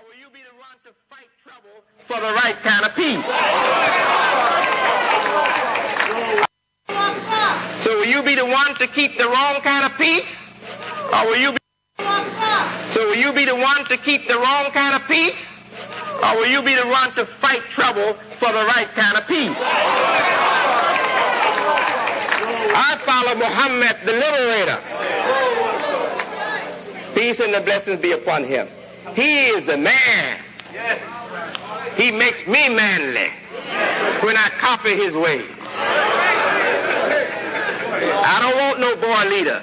will you be the one to fight trouble for the right kind of peace? So will you be the one to keep the wrong kind of peace? Or will you be the one to keep the wrong kind of peace? Or will you be the one to fight trouble for the right kind of peace? I follow Muhammad, the liberator. Peace and the blessings be upon him. He is a man. He makes me manly when I copy his ways. I don't want no boy leader.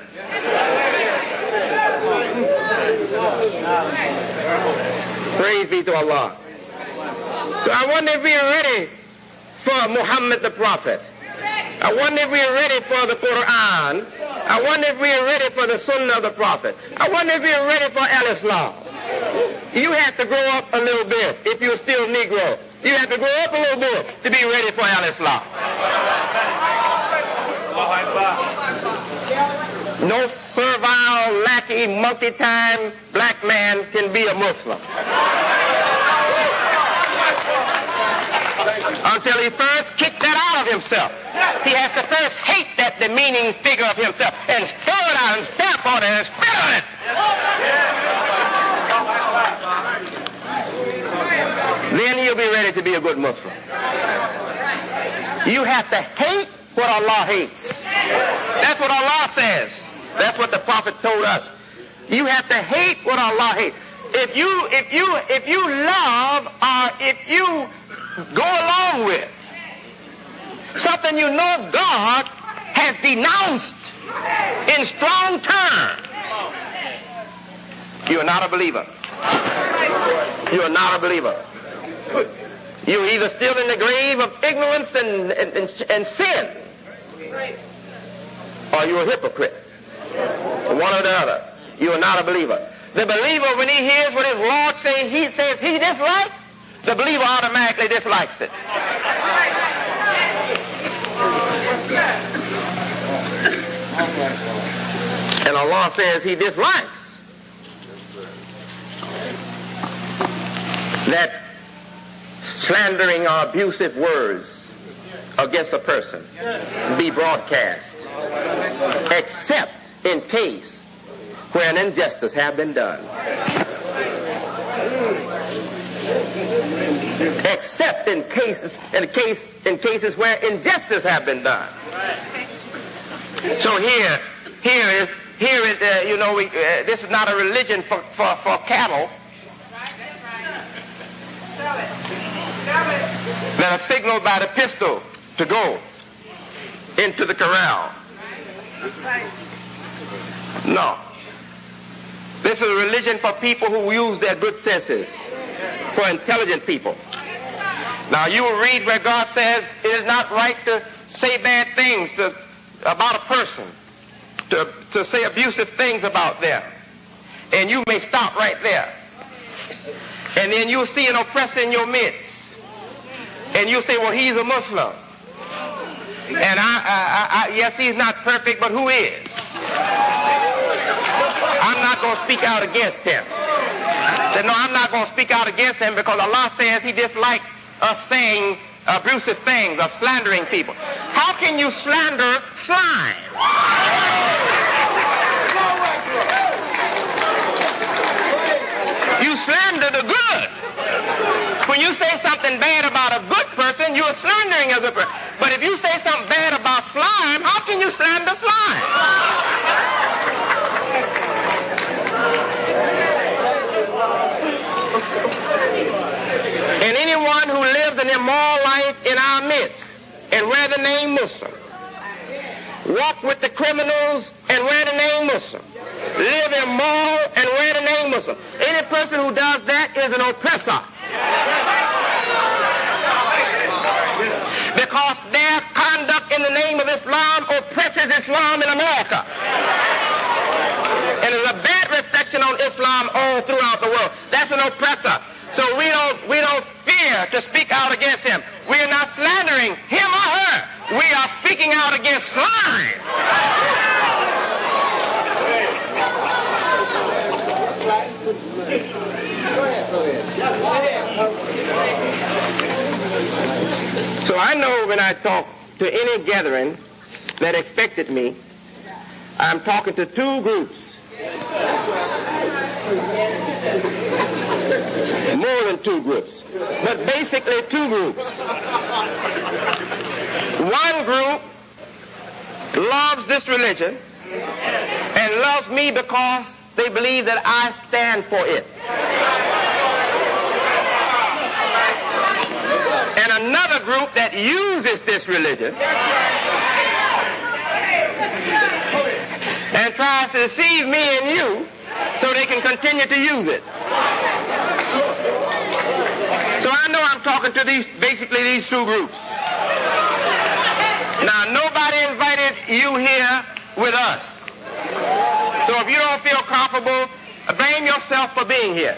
Praise be to Allah. So I wonder if we are ready for Muhammad the Prophet. I wonder if we are ready for the Quran. I wonder if we are ready for the Sunnah of the Prophet. I wonder if we are ready for Al-Islam. You have to grow up a little bit if you're still Negro. You have to grow up a little bit to be ready for Al-Islam. No servile, lackey, multi-time black man can be a Muslim. Until he first kicked that out of himself. He has to first hate that demeaning figure of himself and throw it out and stamp on it and spit on it. Then he'll be ready to be a good Muslim. You have to hate what Allah hates. That's what Allah says. That's what the Prophet told us. You have to hate what Allah hates. If you love or if you go along with something you know God has denounced in strong terms, you are not a believer. You are not a believer. You're either still in the grave of ignorance and sin, or you're a hypocrite. One or the other. You are not a believer. The believer, when he hears what his Lord says he dislikes, the believer automatically dislikes it. And Allah says he dislikes that slandering or abusive words against a person be broadcast, except in case where an injustice have been done. Except in cases where injustice have been done. So this is not a religion for cattle that are signaled by the pistol to go into the corral. No. This is a religion for people who use their good senses, for intelligent people. Now you will read where God says it is not right to say bad things about a person, to say abusive things about them. And you may stop right there. And then you'll see an oppressor in your midst. And you'll say, well, he's a Muslim. And yes, he's not perfect, but who is? I'm not going to speak out against him. I said, no, I'm not going to speak out against him because Allah says he dislikes us saying abusive things or slandering people. How can you slander slime? You slander the good. When you say something bad about a good person, you're slandering a good person. But if you say something bad about slime, how can you slander slime? And anyone who lives an immoral life in our midst and wear the name Muslim, walk with the criminals and wear the name Muslim, live immoral and wear the name Muslim. Any person who does that is an oppressor. Because their conduct in the name of Islam oppresses Islam in America. And is a bad reflection on Islam all throughout the world. That's an oppressor. So we don't fear to speak out against him. We are not slandering him or her. We are speaking out against slime. So I know when I talk to any gathering that expected me, I'm talking to two groups. More than two groups, but basically two groups. One group loves this religion and loves me because they believe that I stand for it. And another group that uses this religion and tries to deceive me and you so they can continue to use it. So I know I'm talking to basically these two groups. Now, nobody invited you here with us. So if you don't feel comfortable, blame yourself for being here.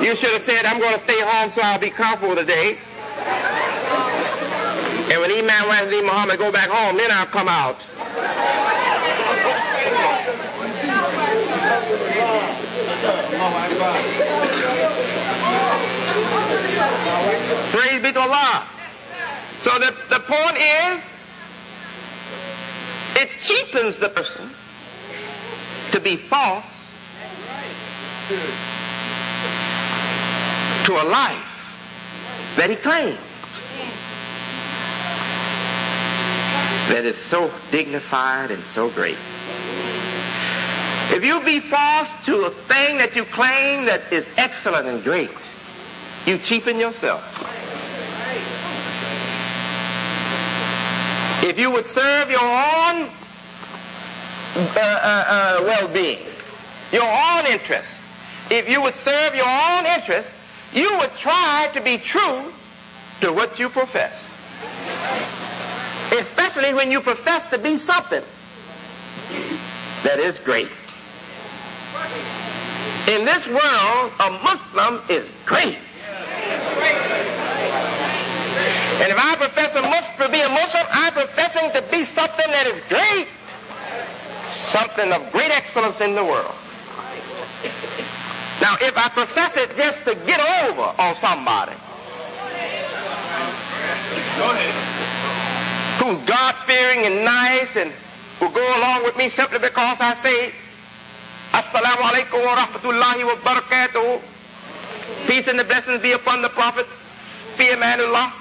You should have said, I'm going to stay home so I'll be comfortable today. And when Imam Wazir Muhammad go back home, then I'll come out. Praise be to Allah. So the point is, it cheapens the person to be false to a life that he claims that is so dignified and so great. If you be false to a thing that you claim that is excellent and great, you cheapen yourself. If you would serve your own well-being, your own interest, if you would serve your own interest, you would try to be true to what you profess. Especially when you profess to be something that is great. In this world, a Muslim is great. And if I profess to be a Muslim, I'm professing to be something that is great. Something of great excellence in the world. Now, if I profess it just to get over on somebody who's God-fearing and nice and will go along with me simply because I say, Assalamu alaikum wa rahmatullahi wa barakatuh. Peace and the blessings be upon the Prophet. Fi amanullah.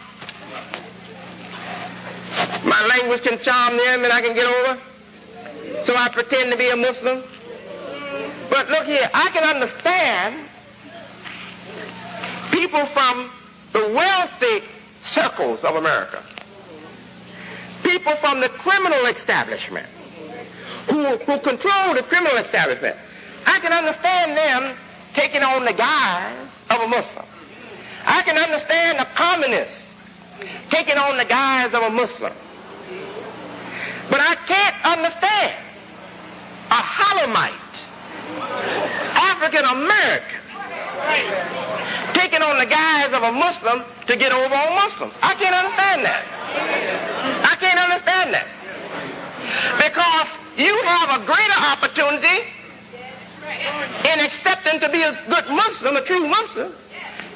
My language can charm them and I can get over. So I pretend to be a Muslim. But look here, I can understand people from the wealthy circles of America, people from the criminal establishment, who control the criminal establishment. I can understand them taking on the guise of a Muslim. I can understand the communists taking on the guise of a Muslim. But I can't understand a Halamite, African American, taking on the guise of a Muslim to get over on Muslims. I can't understand that. I can't understand that. Because you have a greater opportunity in accepting to be a good Muslim, a true Muslim,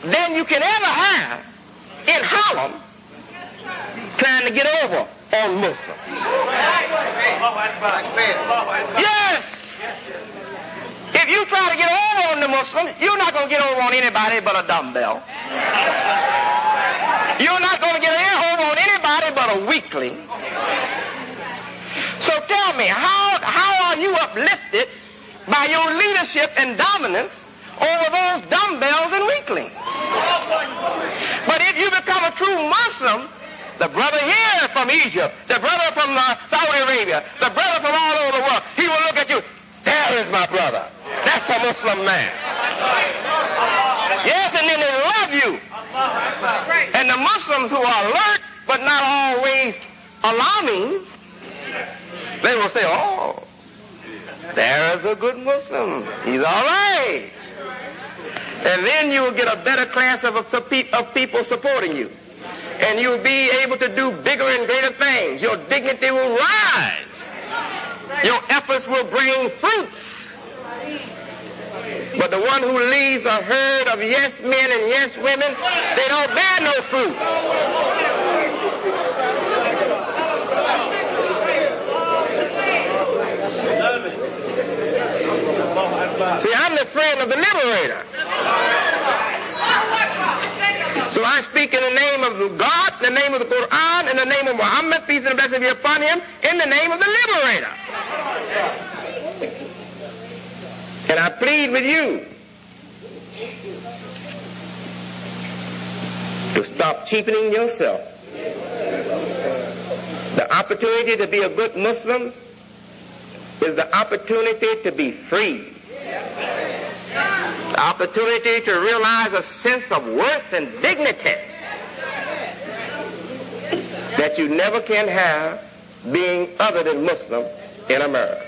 than you can ever have in Harlem trying to get over on Muslims. Yes. If you try to get over on the Muslims, you're not going to get over on anybody but a dumbbell. You're not going to get over on anybody but a weakling. So tell me, how are you uplifted by your leadership and dominance over those dumbbells and weaklings? But if you become a true Muslim, the brother here from Egypt, the brother from Saudi Arabia, the brother from all over the world, he will look at you. There is my brother. That's a Muslim man. Yes, and then they love you. And the Muslims who are alert but not always alarming, they will say, oh, there is a good Muslim. He's all right. And then you will get a better class of people supporting you. And you'll be able to do bigger and greater things. Your dignity will rise. Your efforts will bring fruits. But the one who leads a herd of yes men and yes women, they don't bear no fruits. See, I'm the friend of the liberator. So I speak in the name of God, in the name of the Quran, in the name of Muhammad, peace and blessing be upon him, in the name of the liberator. And I plead with you to stop cheapening yourself. The opportunity to be a good Muslim is the opportunity to be free. The opportunity to realize a sense of worth and dignity that you never can have being other than Muslim in America.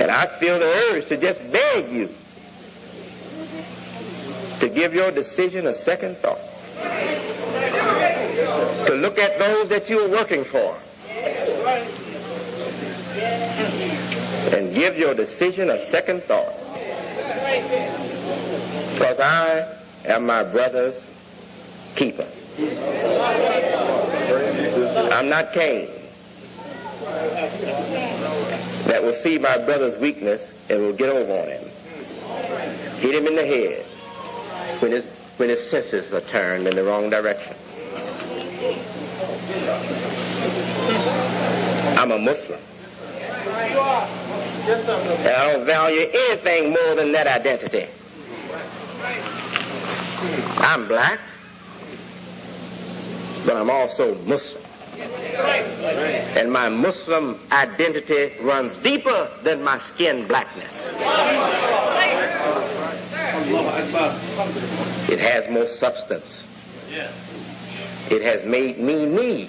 And I feel the urge to just beg you to give your decision a second thought. To look at those that you are working for and give your decision a second thought. Because I am my brother's keeper. I'm not Cain, that will see my brother's weakness and will get over on him. Hit him in the head when his senses are turned in the wrong direction. I'm a Muslim. And I don't value anything more than that identity. I'm black, but I'm also Muslim. And my Muslim identity runs deeper than my skin blackness. It has more substance. It has made me me,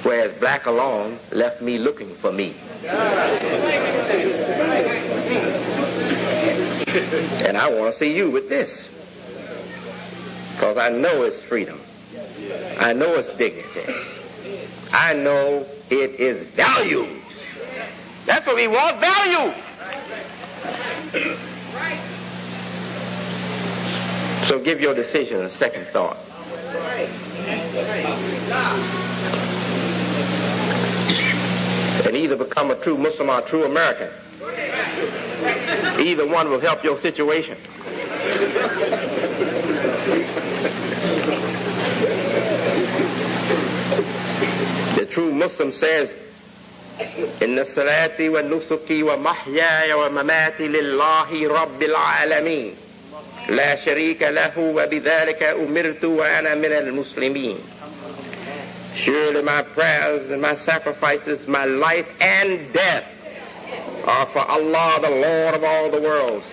whereas black alone left me looking for me. And I want to see you with this, because I know it's freedom. I know it's dignity. I know it is value. That's what we want, value. So give your decision a second thought. And either become a true Muslim or a true American. Either one will help your situation. The true Muslim says, Inna salati wa nusuki wa mahyaya wa mamati lillahi rabbil alameen. La sharika lahu wa bidhalika umirtu wa ana min al-muslimin. Surely my prayers and my sacrifices, my life and death are for Allah, the Lord of all the worlds.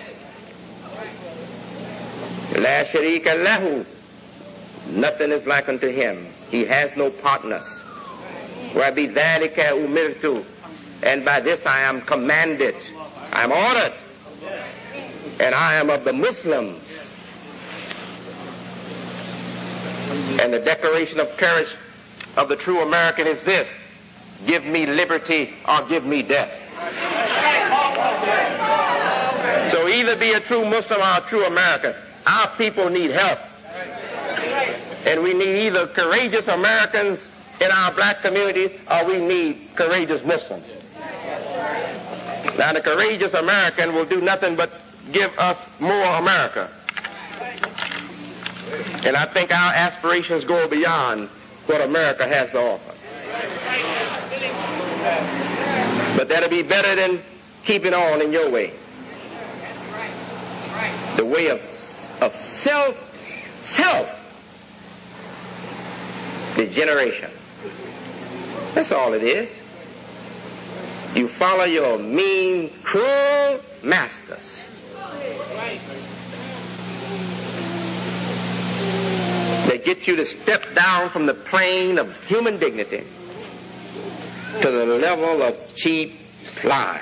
La sharika lahu. Nothing is like unto him. He has no partners. Wa bidhalika umirtu. And by this I am commanded. I am ordered. And I am of the Muslims. And the declaration of courage of the true American is this: give me liberty or give me death. So either be a true Muslim or a true American. Our people need help. And we need either courageous Americans in our black community or we need courageous Muslims. Now the courageous American will do nothing but give us more America. And I think our aspirations go beyond what America has to offer. But that'll be better than keeping on in your way. The way of self-degeneration. That's all it is. You follow your mean, cruel masters. They get you to step down from the plane of human dignity to the level of cheap slime.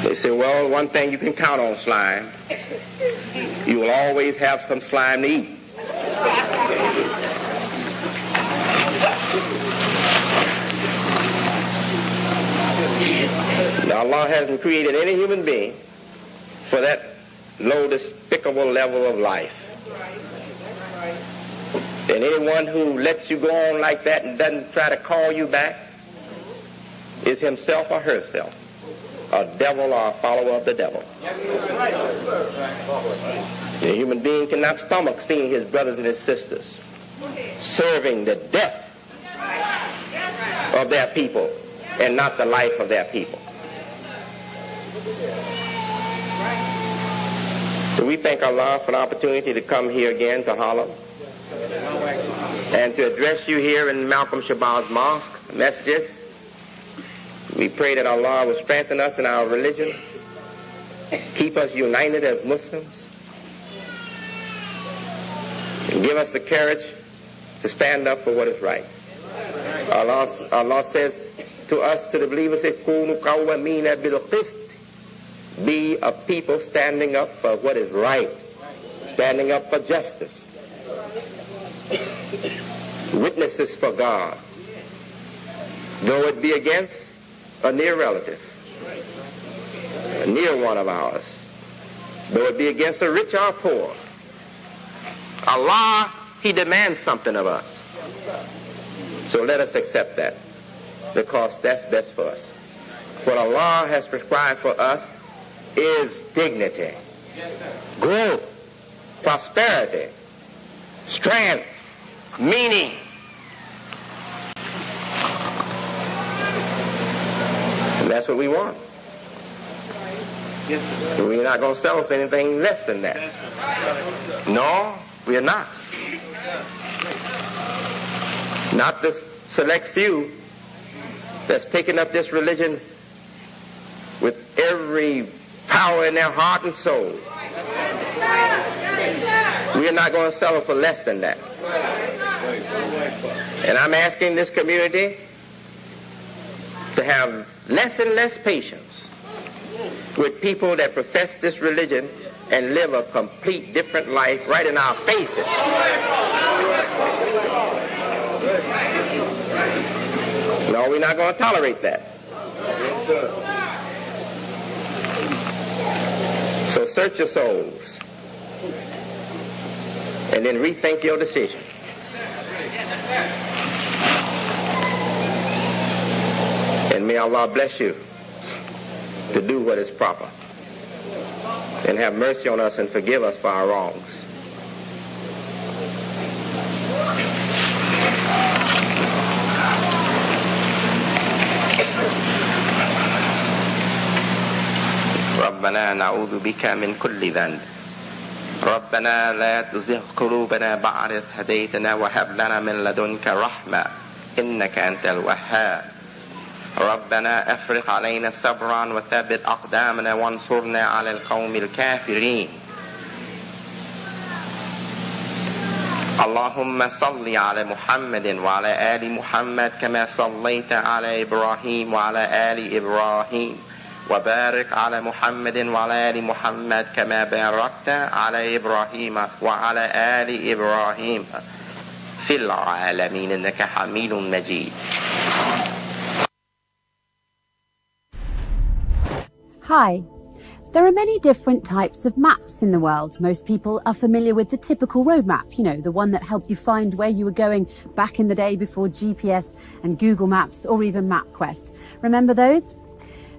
They say, well, one thing you can count on slime. You will always have some slime to eat. Now, Allah hasn't created any human being for that low, despicable level of life. And anyone who lets you go on like that and doesn't try to call you back is himself or herself a devil or a follower of the devil. The human being cannot stomach seeing his brothers and his sisters serving the death of their people and not the life of their people. So we thank Allah for the opportunity to come here again to Harlem and to address you here in Malcolm Shabal's mosque, masjid. We pray that Allah will strengthen us in our religion, keep us united as Muslims, and give us the courage to stand up for what is right. Allah says to us, to the believers, be a people standing up for what is right, standing up for justice, witnesses for God, though it be against a near relative, a near one of ours, though it be against a rich or poor. Allah, He demands something of us. So let us accept that, because that's best for us. What Allah has prescribed for us is dignity, growth, prosperity, strength, meaning. And that's what we want. We're not going to settle for anything less than that. No, we are not. Not this select few that's taken up this religion with every power in their heart and soul. We are not going to settle for less than that. And I'm asking this community to have less and less patience with people that profess this religion and live a complete different life right in our faces. No, we're not going to tolerate that. So search your souls and then rethink your decision. And may Allah bless you to do what is proper and have mercy on us and forgive us for our wrongs. ربنا نعوذ بك من كل ذنب ربنا لا تزغ قلوبنا بعد إذ هديتنا وهب لنا من لدنك رحمة إنك أنت الوهاب ربنا أفرغ علينا صبرا وثبت أقدامنا وانصرنا على القوم الكافرين اللهم صل على محمد وعلى آل محمد كما صليت على إبراهيم وعلى آل إبراهيم وبارك على محمد وعلى آل محمد كما باركت على إبراهيم وعلى آل إبراهيم في العالمين إنك حميد مجيد. Hi. There are many different types of maps in the world. Most people are familiar with the typical road map, the one that helped you find where you were going back in the day before GPS and Google Maps or even MapQuest. Remember those?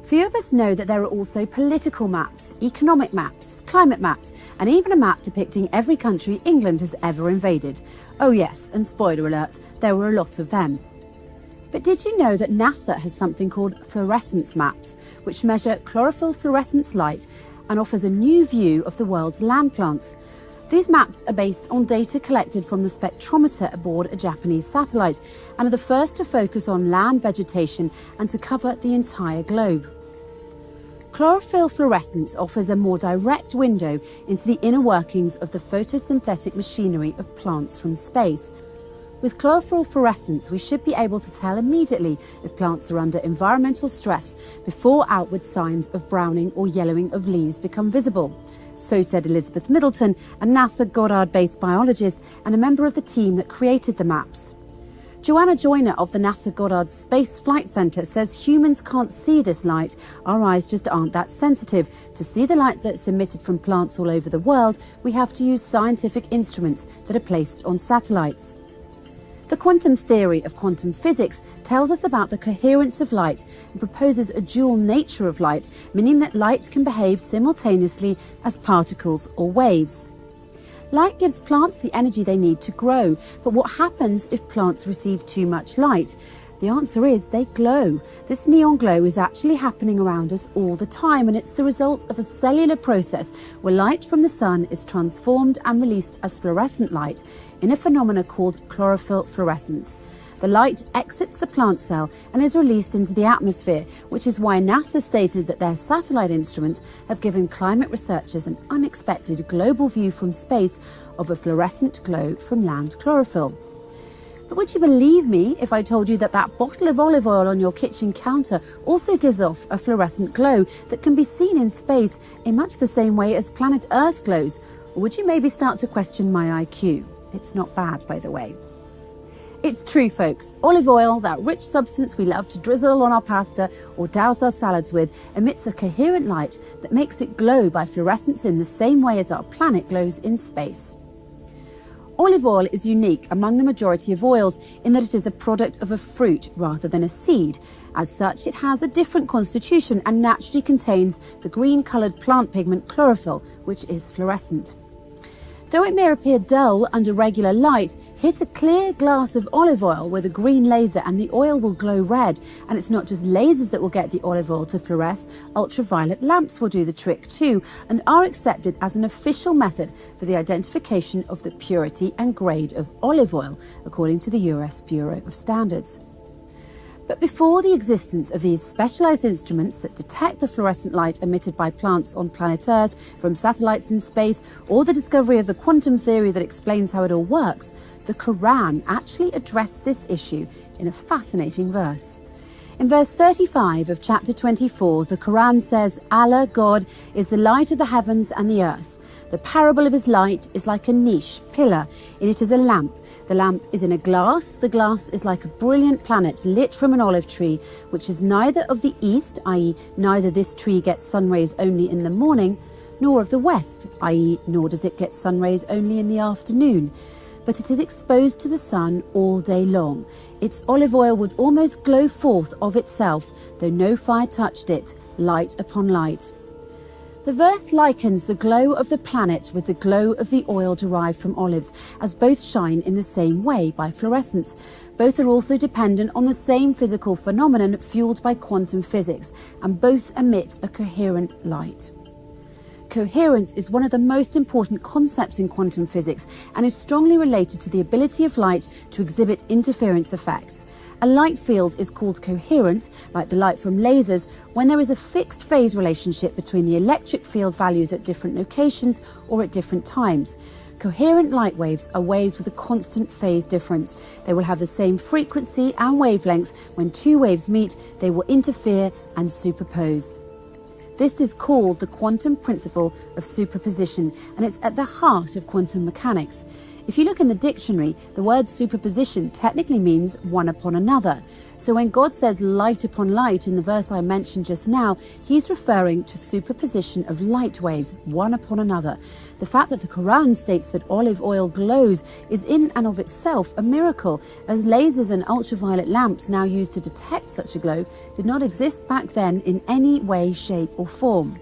Few of us know that there are also political maps, economic maps, climate maps, and even a map depicting every country England has ever invaded. Oh yes, and spoiler alert, there were a lot of them. But did you know that NASA has something called fluorescence maps, which measure chlorophyll fluorescence light and offers a new view of the world's land plants? These maps are based on data collected from the spectrometer aboard a Japanese satellite and are the first to focus on land vegetation and to cover the entire globe. Chlorophyll fluorescence offers a more direct window into the inner workings of the photosynthetic machinery of plants from space. With chlorophyll fluorescence, we should be able to tell immediately if plants are under environmental stress before outward signs of browning or yellowing of leaves become visible. So said Elizabeth Middleton, a NASA Goddard-based biologist and a member of the team that created the maps. Joanna Joyner of the NASA Goddard Space Flight Center says humans can't see this light. Our eyes just aren't that sensitive. To see the light that's emitted from plants all over the world, we have to use scientific instruments that are placed on satellites. The quantum theory of quantum physics tells us about the coherence of light and proposes a dual nature of light, meaning that light can behave simultaneously as particles or waves. Light gives plants the energy they need to grow, but what happens if plants receive too much light? The answer is they glow. This neon glow is actually happening around us all the time, and it's the result of a cellular process where light from the sun is transformed and released as fluorescent light in a phenomenon called chlorophyll fluorescence. The light exits the plant cell and is released into the atmosphere, which is why NASA stated that their satellite instruments have given climate researchers an unexpected global view from space of a fluorescent glow from land chlorophyll. But would you believe me if I told you that that bottle of olive oil on your kitchen counter also gives off a fluorescent glow that can be seen in space in much the same way as planet Earth glows? Or would you maybe start to question my IQ? It's not bad, by the way. It's true, folks. Olive oil, that rich substance we love to drizzle on our pasta or douse our salads with, emits a coherent light that makes it glow by fluorescence in the same way as our planet glows in space. Olive oil is unique among the majority of oils in that it is a product of a fruit rather than a seed. As such, it has a different constitution and naturally contains the green-coloured plant pigment chlorophyll, which is fluorescent. Though it may appear dull under regular light, hit a clear glass of olive oil with a green laser and the oil will glow red. And it's not just lasers that will get the olive oil to fluoresce, ultraviolet lamps will do the trick too and are accepted as an official method for the identification of the purity and grade of olive oil, according to the US Bureau of Standards. But before the existence of these specialised instruments that detect the fluorescent light emitted by plants on planet Earth from satellites in space, or the discovery of the quantum theory that explains how it all works, the Quran actually addressed this issue in a fascinating verse. In verse 35 of chapter 24, the Quran says, Allah, God, is the light of the heavens and the earth. The parable of his light is like a niche, pillar. In it is a lamp. The lamp is in a glass. The glass is like a brilliant planet lit from an olive tree, which is neither of the east, i.e. neither this tree gets sun rays only in the morning, nor of the west, i.e. nor does it get sun rays only in the afternoon. But it is exposed to the sun all day long. Its olive oil would almost glow forth of itself, though no fire touched it, light upon light. The verse likens the glow of the planet with the glow of the oil derived from olives, as both shine in the same way by fluorescence. Both are also dependent on the same physical phenomenon fueled by quantum physics, and both emit a coherent light. Coherence is one of the most important concepts in quantum physics and is strongly related to the ability of light to exhibit interference effects. A light field is called coherent, like the light from lasers, when there is a fixed phase relationship between the electric field values at different locations or at different times. Coherent light waves are waves with a constant phase difference. They will have the same frequency and wavelength. When two waves meet, they will interfere and superpose. This is called the quantum principle of superposition, and it's at the heart of quantum mechanics. If you look in the dictionary, the word superposition technically means one upon another. So when God says light upon light in the verse I mentioned just now, he's referring to superposition of light waves, one upon another. The fact that the Quran states that olive oil glows is in and of itself a miracle, as lasers and ultraviolet lamps now used to detect such a glow did not exist back then in any way, shape or form.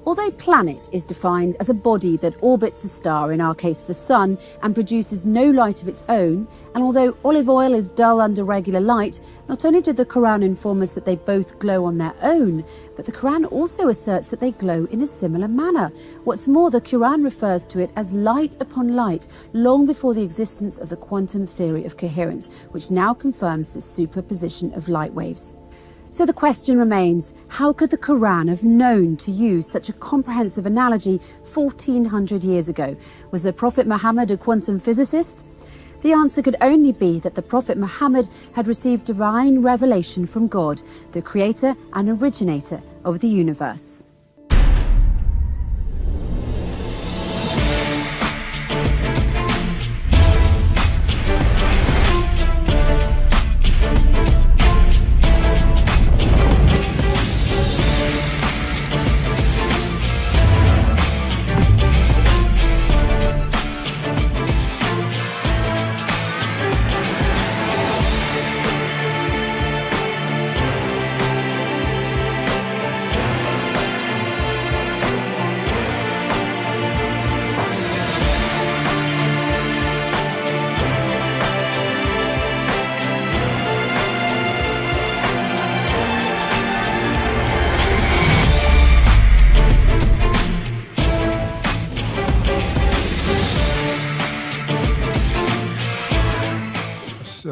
Although planet is defined as a body that orbits a star, in our case the sun, and produces no light of its own, and although olive oil is dull under regular light, not only did the Quran inform us that they both glow on their own, but the Quran also asserts that they glow in a similar manner. What's more, the Quran refers to it as light upon light, long before the existence of the quantum theory of coherence, which now confirms the superposition of light waves. So the question remains, how could the Quran have known to use such a comprehensive analogy 1400 years ago? Was the Prophet Muhammad a quantum physicist? The answer could only be that the Prophet Muhammad had received divine revelation from God, the creator and originator of the universe.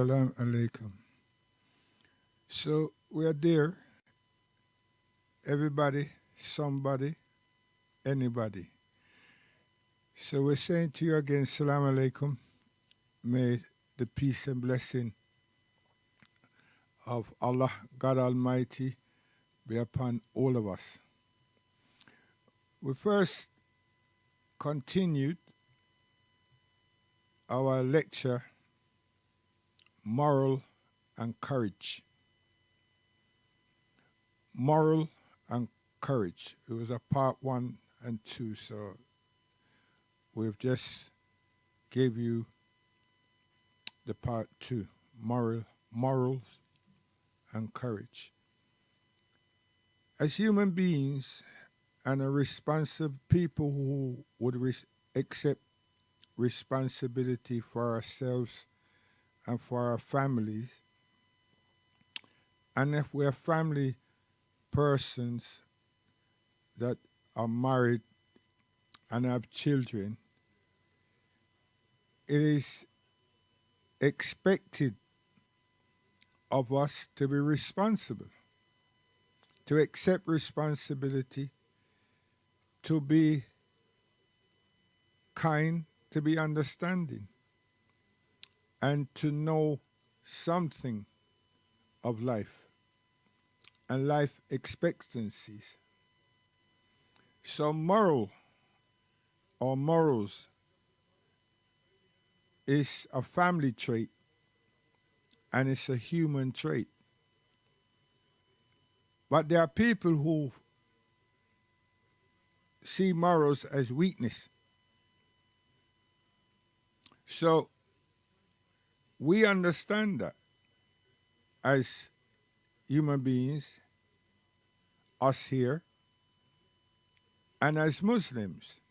Salam alaikum. So we are there, everybody, somebody, anybody. So we're saying to you again, Salam alaikum. May the peace and blessing of Allah, God Almighty, be upon all of us. We first continued our lecture, Moral and Courage. Moral and Courage. It was a part 1 and 2, so we've just gave you the part 2, morals and courage. As human beings and a responsible people who would accept responsibility for ourselves and for our families, and if we're family persons that are married and have children, it is expected of us to be responsible, to accept responsibility, to be kind, to be understanding, and to know something of life and life expectancies. So moral or morals is a family trait and it's a human trait. But there are people who see morals as weakness. So we understand that as human beings, us here, and as Muslims.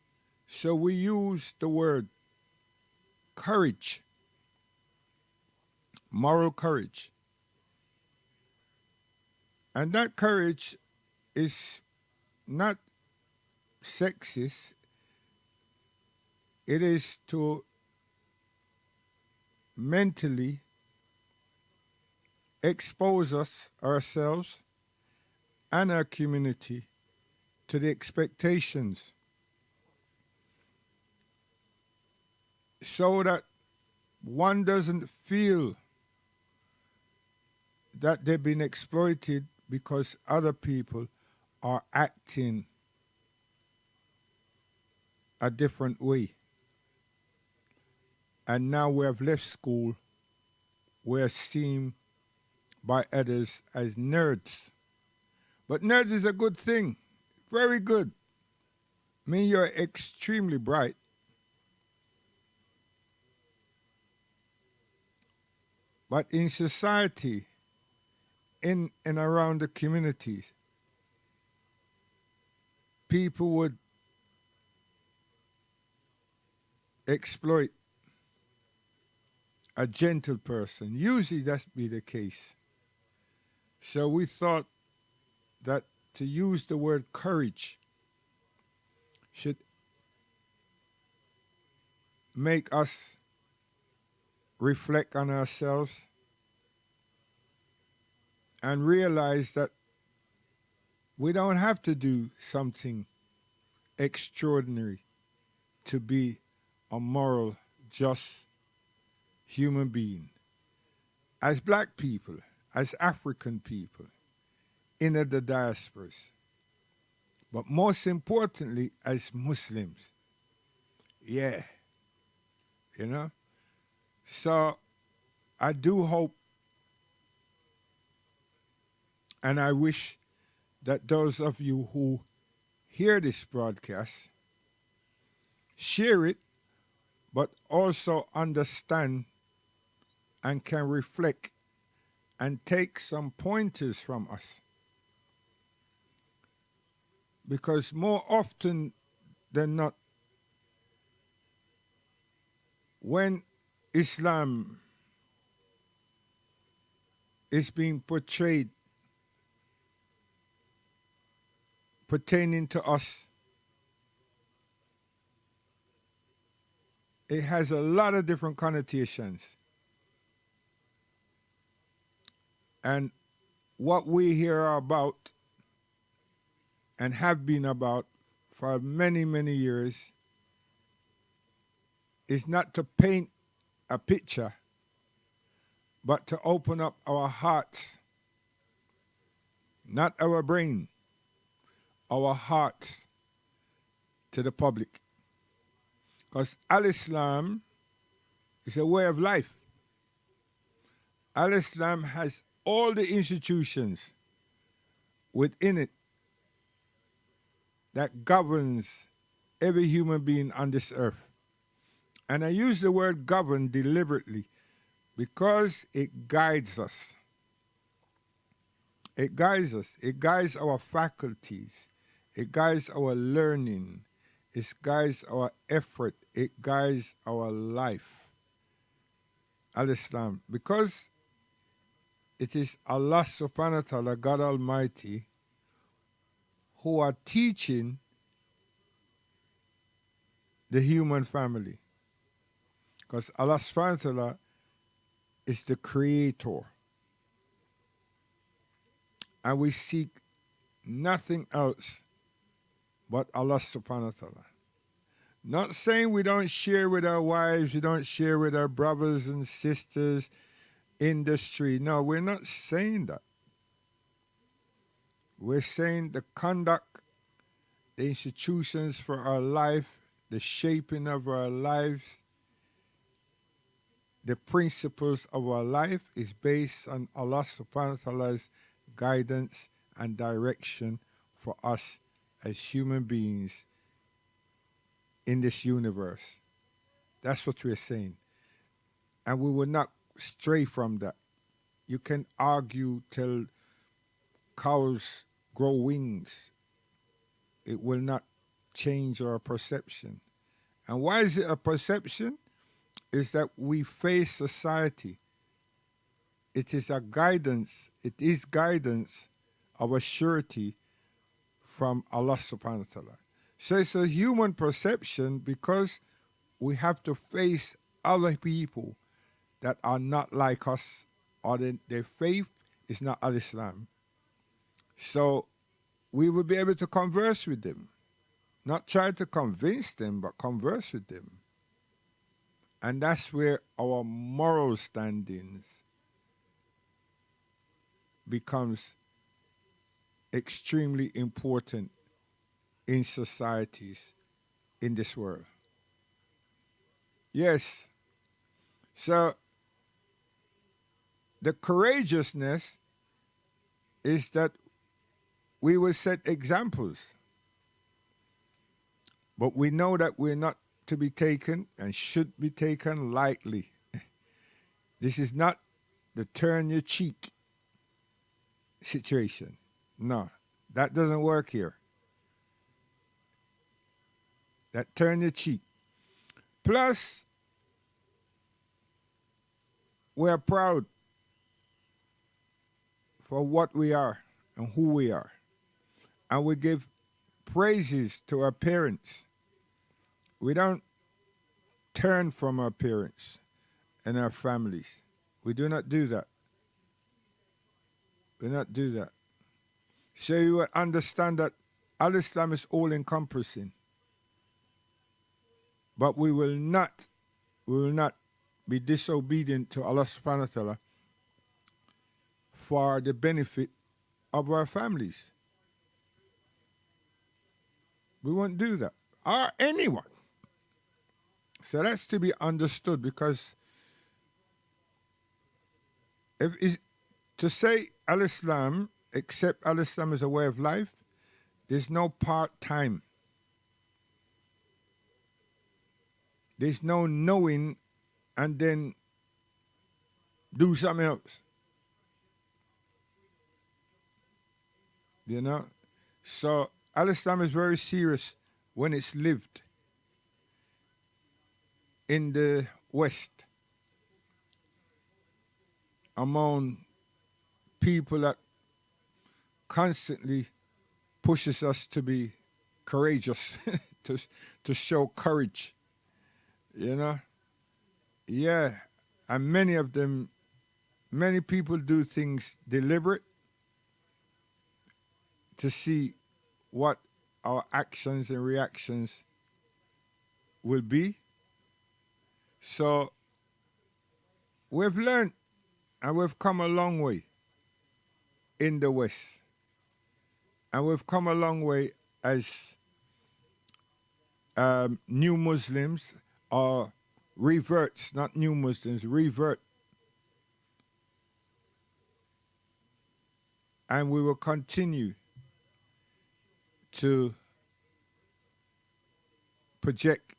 So we use the word courage, moral courage. And that courage is not sexist. It is to mentally expose us, ourselves, and our community to the expectations so that one doesn't feel that they've been exploited because other people are acting a different way. And now we have left school, we're seen by others as nerds. But nerds is a good thing, very good. I mean, you're extremely bright. But in society, in and around the communities, people would exploit a gentle person. Usually that's be the case. So we thought that to use the word courage should make us reflect on ourselves and realize that we don't have to do something extraordinary to be a moral, just human being. As black people, as African people, in the diasporas, but most importantly, as Muslims. Yeah, you know? So I do hope and I wish that those of you who hear this broadcast share it, but also understand and can reflect and take some pointers from us. Because more often than not, when Islam is being portrayed pertaining to us, it has a lot of different connotations. And what we here are about and have been about for many, many years is not to paint a picture, but to open up our hearts, not our brain, our hearts to the public. Because Al-Islam is a way of life. Al-Islam has all the institutions within it that governs every human being on this earth. And I use the word govern deliberately because it guides us. It guides us. It guides our faculties. It guides our learning. It guides our effort. It guides our life. Al-Islam. Because it is Allah subhanahu wa ta'ala, God Almighty, who are teaching the human family. Because Allah subhanahu wa ta'ala is the creator. And we seek nothing else but Allah subhanahu wa ta'ala. Not saying we don't share with our wives, we don't share with our brothers and sisters in the street. No, we're not saying that. We're saying the conduct, the institutions for our life, the shaping of our lives, the principles of our life is based on Allah subhanahu wa ta'ala's guidance and direction for us as human beings in this universe. That's what we're saying. And we will not stray from that. You can argue till cows grow wings. It will not change our perception. And why is it a perception? Is that we face society. It is a guidance. It is guidance of a surety from Allah subhanahu wa ta'ala. So it's a human perception because we have to face other people that are not like us, or their faith is not al-Islam. So we will be able to converse with them. Not try to convince them, but converse with them. And that's where our moral standings becomes extremely important in societies in this world. Yes. So the courageousness is that we will set examples. But we know that we're not to be taken and should be taken lightly. This is not the turn your cheek situation. No, that doesn't work here. That turn your cheek. Plus, we're proud for what we are and who we are. And we give praises to our parents. We don't turn from our parents and our families. We do not do that. We do not do that. So you will understand that Al-Islam is all-encompassing. But we will not be disobedient to Allah subhanahu wa ta'ala for the benefit of our families. We won't do that. Or anyone. So that's to be understood, because to say Al-Islam, accept Al-Islam as a way of life, there's no part-time. There's no knowing and then do something else. You know? So Al-Islam is very serious when it's lived in the West among people that constantly pushes us to be courageous, to show courage, you know? Yeah, and many of them many people do things deliberate to see what our actions and reactions will be. So we've learned and we've come a long way in the West. And we've come a long way as new Muslims or reverts, not new Muslims, revert. And we will continue to project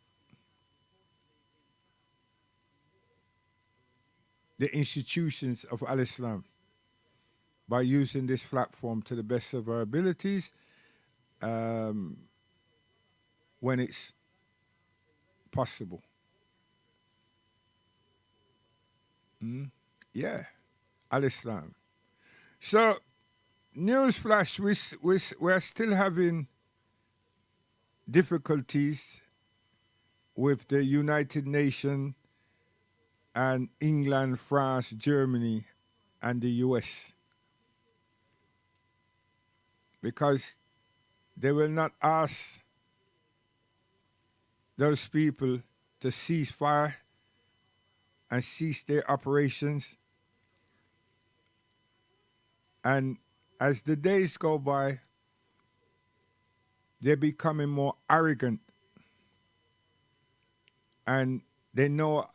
the institutions of Al-Islam by using this platform to the best of our abilities when it's possible. Yeah, Al-Islam. So, newsflash, we're still having difficulties with the United Nations and England, France, Germany, and the US. Because they will not ask those people to cease fire and cease their operations. And as the days go by, they're becoming more arrogant. And they know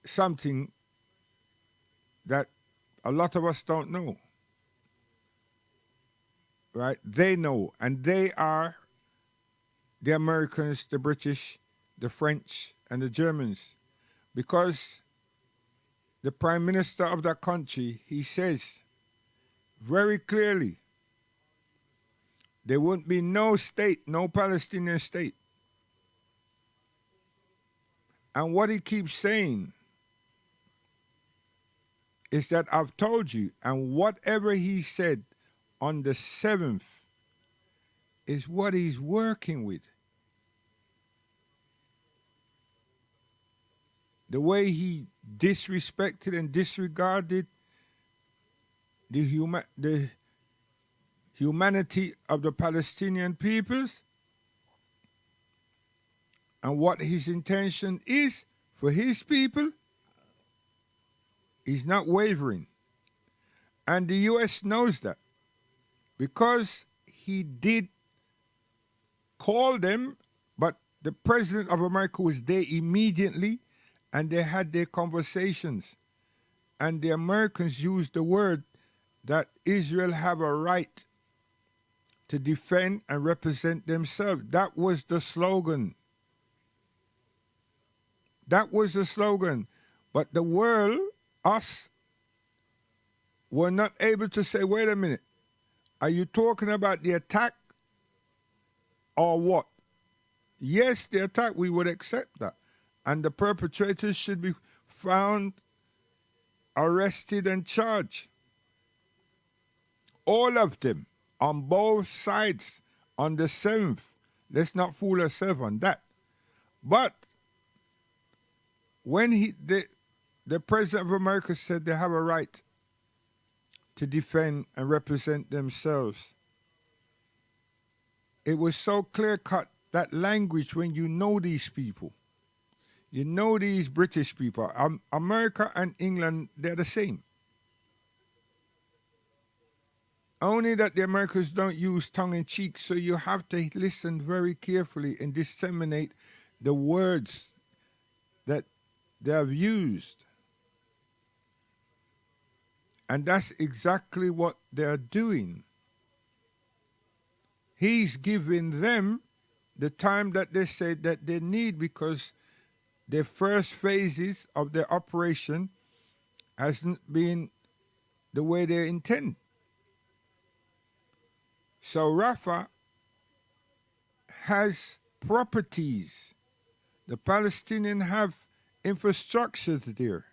something that a lot of us don't know. Right? They know, and they are the Americans, the British, the French, and the Germans. Because the Prime Minister of that country, he says very clearly, there won't be no state, no Palestinian state. And what he keeps saying is that I've told you, and whatever he said on the 7th is what he's working with. The way he disrespected and disregarded the humanity of the Palestinian peoples and what his intention is for his people, he's not wavering. And the US knows that because he did call them, but the President of America was there immediately and they had their conversations. And the Americans used the word that Israel have a right to defend and represent themselves. That was the slogan. That was the slogan. But the world, us, were not able to say, wait a minute, are you talking about the attack or what? Yes, the attack, we would accept that. And the perpetrators should be found, arrested, and charged. All of them, on both sides, on the 7th. Let's not fool ourselves on that. But when the President of America said they have a right to defend and represent themselves, it was so clear-cut, that language, when you know these people, you know these British people, America and England, they're the same. Only that the Americans don't use tongue-in-cheek, so you have to listen very carefully and disseminate the words that they have used. And that's exactly what they're doing. He's giving them the time that they say that they need, because the first phases of their operation hasn't been the way they intend. So Rafah has properties. The Palestinians have infrastructure there.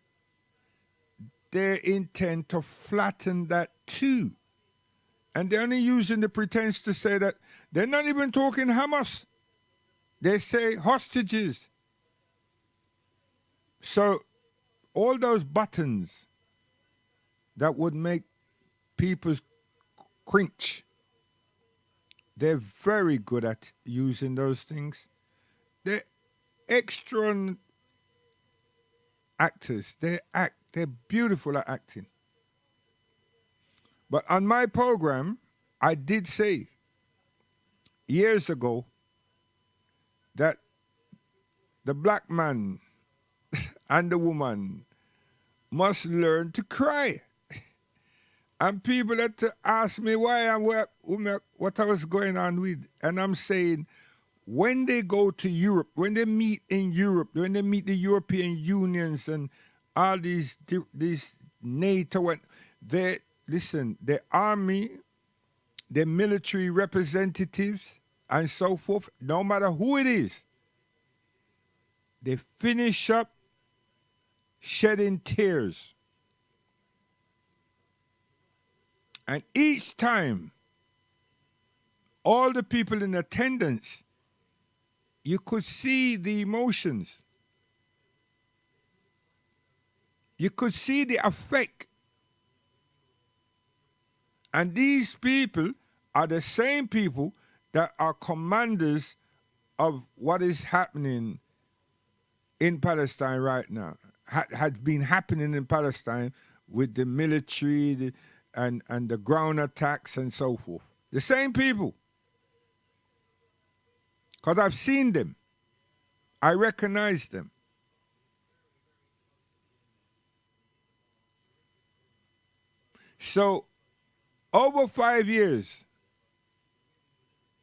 They intend to flatten that too. And they're only using the pretense to say that they're not even talking Hamas. They say hostages. So all those buttons that would make people cringe. They're very good at using those things. They're excellent actors. They're beautiful at acting. But on my program, I did say years ago that the black man and the woman must learn to cry. And people had to ask me why and what I was going on with. And I'm saying, when they go to Europe, when they meet in Europe, when they meet the European Unions and all these NATO, the army, the military representatives, and so forth, no matter who it is, they finish up shedding tears. And each time, all the people in attendance, you could see the emotions. You could see the effect. And these people are the same people that are commanders of what is happening in Palestine right now. Had been happening in Palestine with the military and the ground attacks and so forth. The same people. Because I've seen them. I recognize them. So, over 5 years,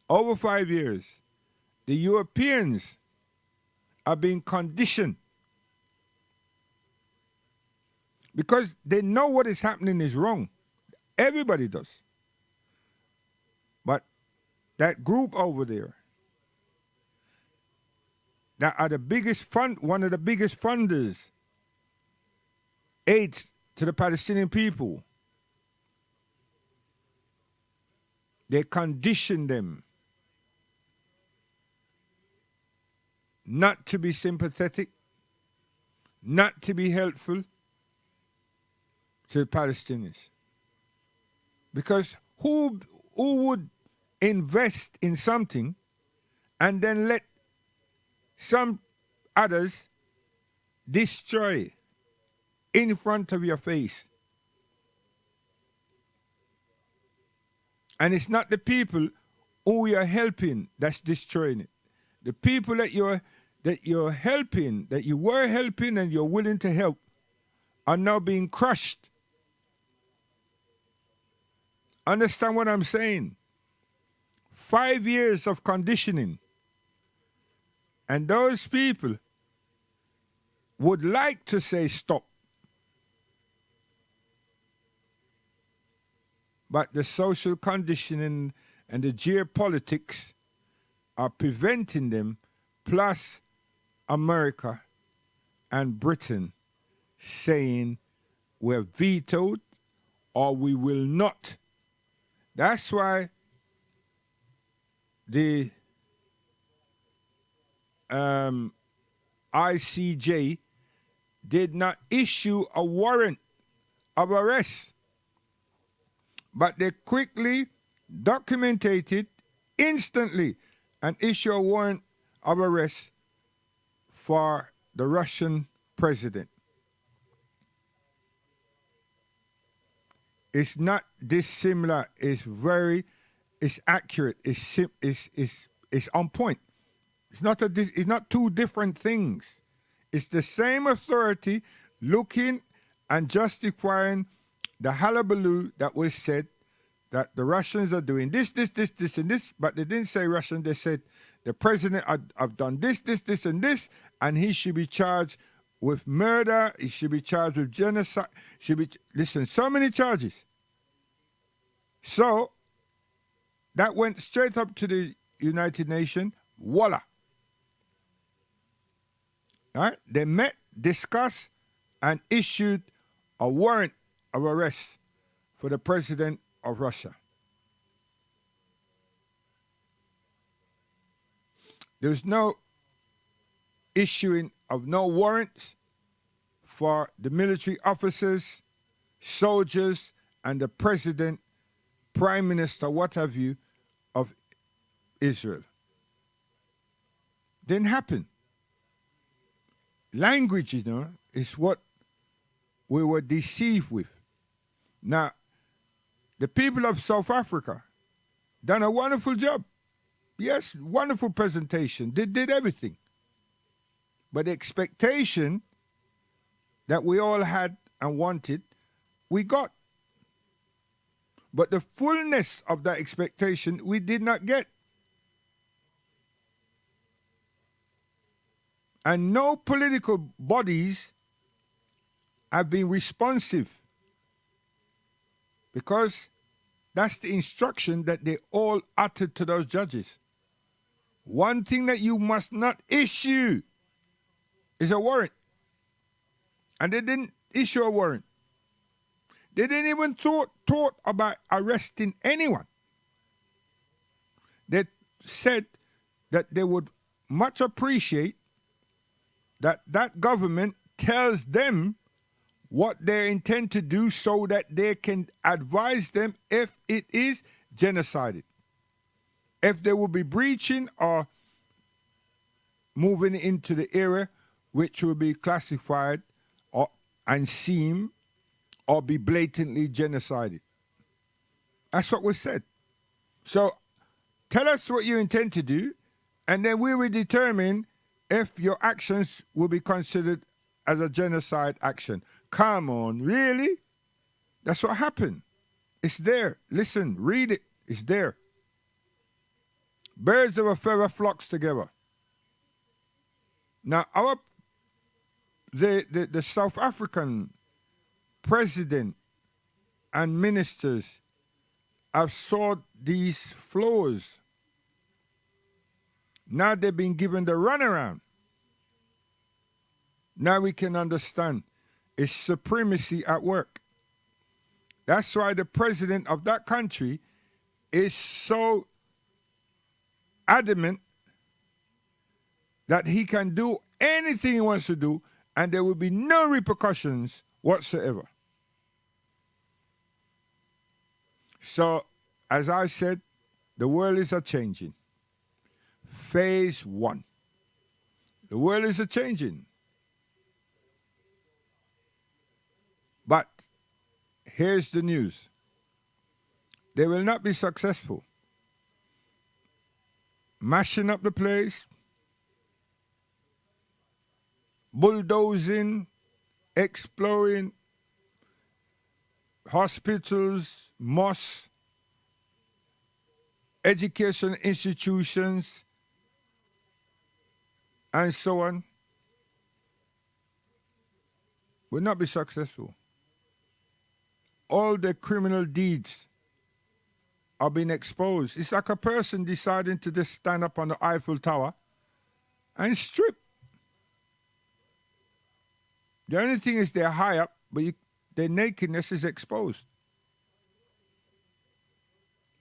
the Europeans are being conditioned because they know what is happening is wrong. Everybody does. But that group over there, that are one of the biggest funders, aids to the Palestinian people, they condition them not to be sympathetic, not to be helpful to the Palestinians. Because who would invest in something and then let some others destroy in front of your face? And it's not the people who you're helping that's destroying it. The people that you're helping, that you were helping and you're willing to help, are now being crushed. Understand what I'm saying? 5 years of conditioning. And those people would like to say stop. But the social conditioning and the geopolitics are preventing them, plus America and Britain saying we're vetoed or we will not. That's why the ICJ did not issue a warrant of arrest, but they quickly documented it instantly and issue a warrant of arrest for the Russian president. It's not dissimilar. It's accurate. It's on point. It's not two different things. It's the same authority looking and justifying the hullabaloo that was said that the Russians are doing this, and this, but they didn't say Russian. They said the president have done this, and he should be charged with murder. He should be charged with genocide. So many charges. So that went straight up to the United Nations. Voila. All right? They met, discussed, and issued a warrant of arrest for the president of Russia. There's no issuing of no warrants for the military officers soldiers and the president, prime minister, what have you, of Israel. Didn't happen. Language, is what we were deceived with. Now, the people of South Africa done a wonderful job. Yes, wonderful presentation. They did everything. But the expectation that we all had and wanted, we got. But the fullness of that expectation, we did not get. And no political bodies have been responsive, because that's the instruction that they all uttered to those judges. One thing that you must not issue is a warrant. And they didn't issue a warrant. They didn't even thought about arresting anyone. They said that they would much appreciate that government tells them what they intend to do so that they can advise them if it is genocided. If they will be breaching or moving into the area which will be classified and seem or be blatantly genocided. That's what was said. So tell us what you intend to do, and then we will determine if your actions will be considered as a genocide action. Come on, really? That's what happened. It's there. Listen, read it. It's there. Birds of a feather flocks together. Now, the South African president and ministers have sought these floors. Now they've been given the runaround. Now we can understand it's supremacy at work. That's why the president of that country is so adamant that he can do anything he wants to do, and there will be no repercussions whatsoever. So, as I said, the world is a-changing. Phase 1. The world is a-changing. But here's the news. They will not be successful. Mashing up the place, bulldozing, exploring hospitals, mosques, education institutions, and so on, will not be successful. All the criminal deeds are being exposed. It's like a person deciding to just stand up on the Eiffel Tower and strip. The only thing is they're high up, but their nakedness is exposed.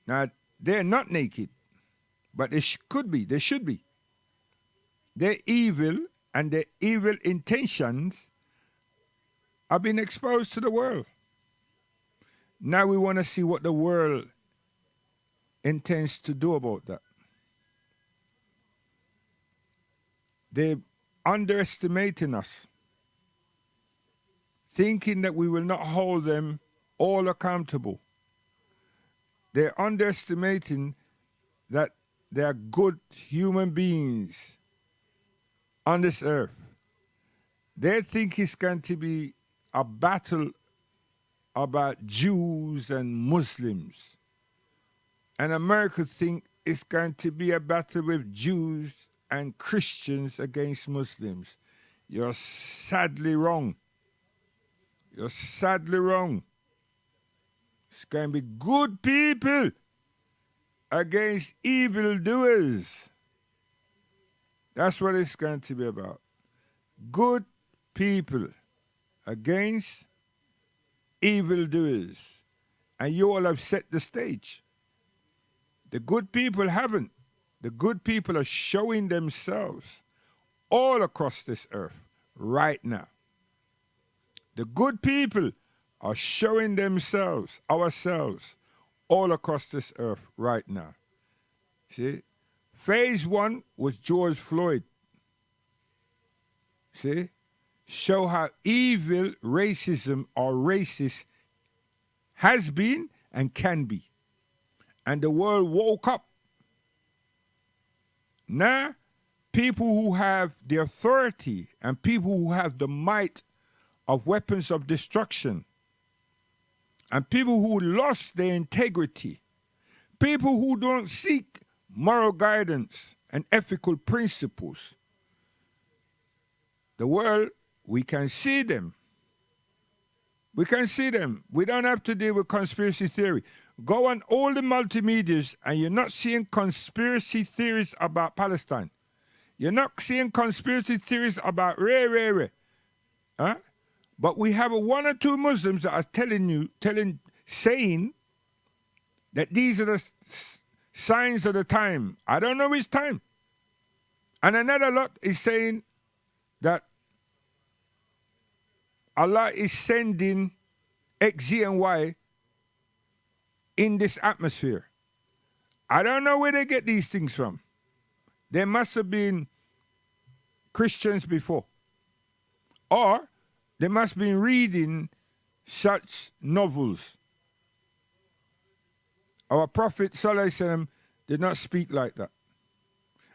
Now, they're not naked, but they could be. They should be. Their evil and their evil intentions are being exposed to the world. Now we want to see what the world intends to do about that. They're underestimating us, thinking that we will not hold them all accountable. They're underestimating that they are good human beings on this earth. They think it's going to be a battle about Jews and Muslims. And America think it's going to be a battle with Jews and Christians against Muslims. You're sadly wrong. You're sadly wrong. It's going to be good people against evildoers. That's what it's going to be about. Good people against evildoers. And you all have set the stage. The good people haven't. The good people are showing themselves all across this earth right now. The good people are showing themselves, ourselves, all across this earth right now. See? Phase 1 was George Floyd. See? Show how evil racism or racist has been and can be. And the world woke up. Now, people who have the authority and people who have the might of weapons of destruction, and people who lost their integrity, people who don't seek moral guidance and ethical principles, the world, we can see them. We can see them. We don't have to deal with conspiracy theory. Go on all the multimedias and you're not seeing conspiracy theories about Palestine. You're not seeing conspiracy theories about Huh? But we have one or two Muslims that are saying that these are the signs of the time. I don't know which time. And another lot is saying that Allah is sending X, Z, and Y in this atmosphere. I don't know where they get these things from. There must have been Christians before. Or they must have been reading such novels. Our Prophet Sallallahu Alaihi Wasallam did not speak like that.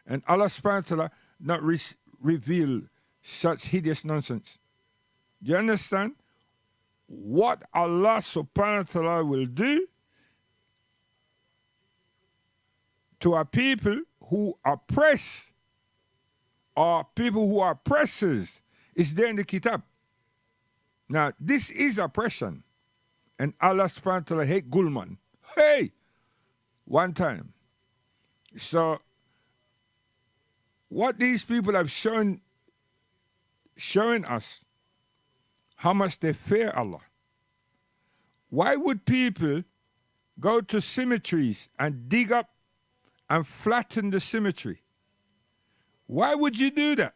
And Allah subhanahu wa ta'ala not reveal such hideous nonsense. Do you understand? What Allah subhanahu wa ta'ala will do to our people who oppress, or people who are oppressors, is there in the kitab. Now, this is oppression. And Allah subhanahu wa ta'ala hate Gulman. Hey! One time. So, what these people have showing us, how much they fear Allah. Why would people go to cemeteries and dig up and flatten the cemetery? Why would you do that?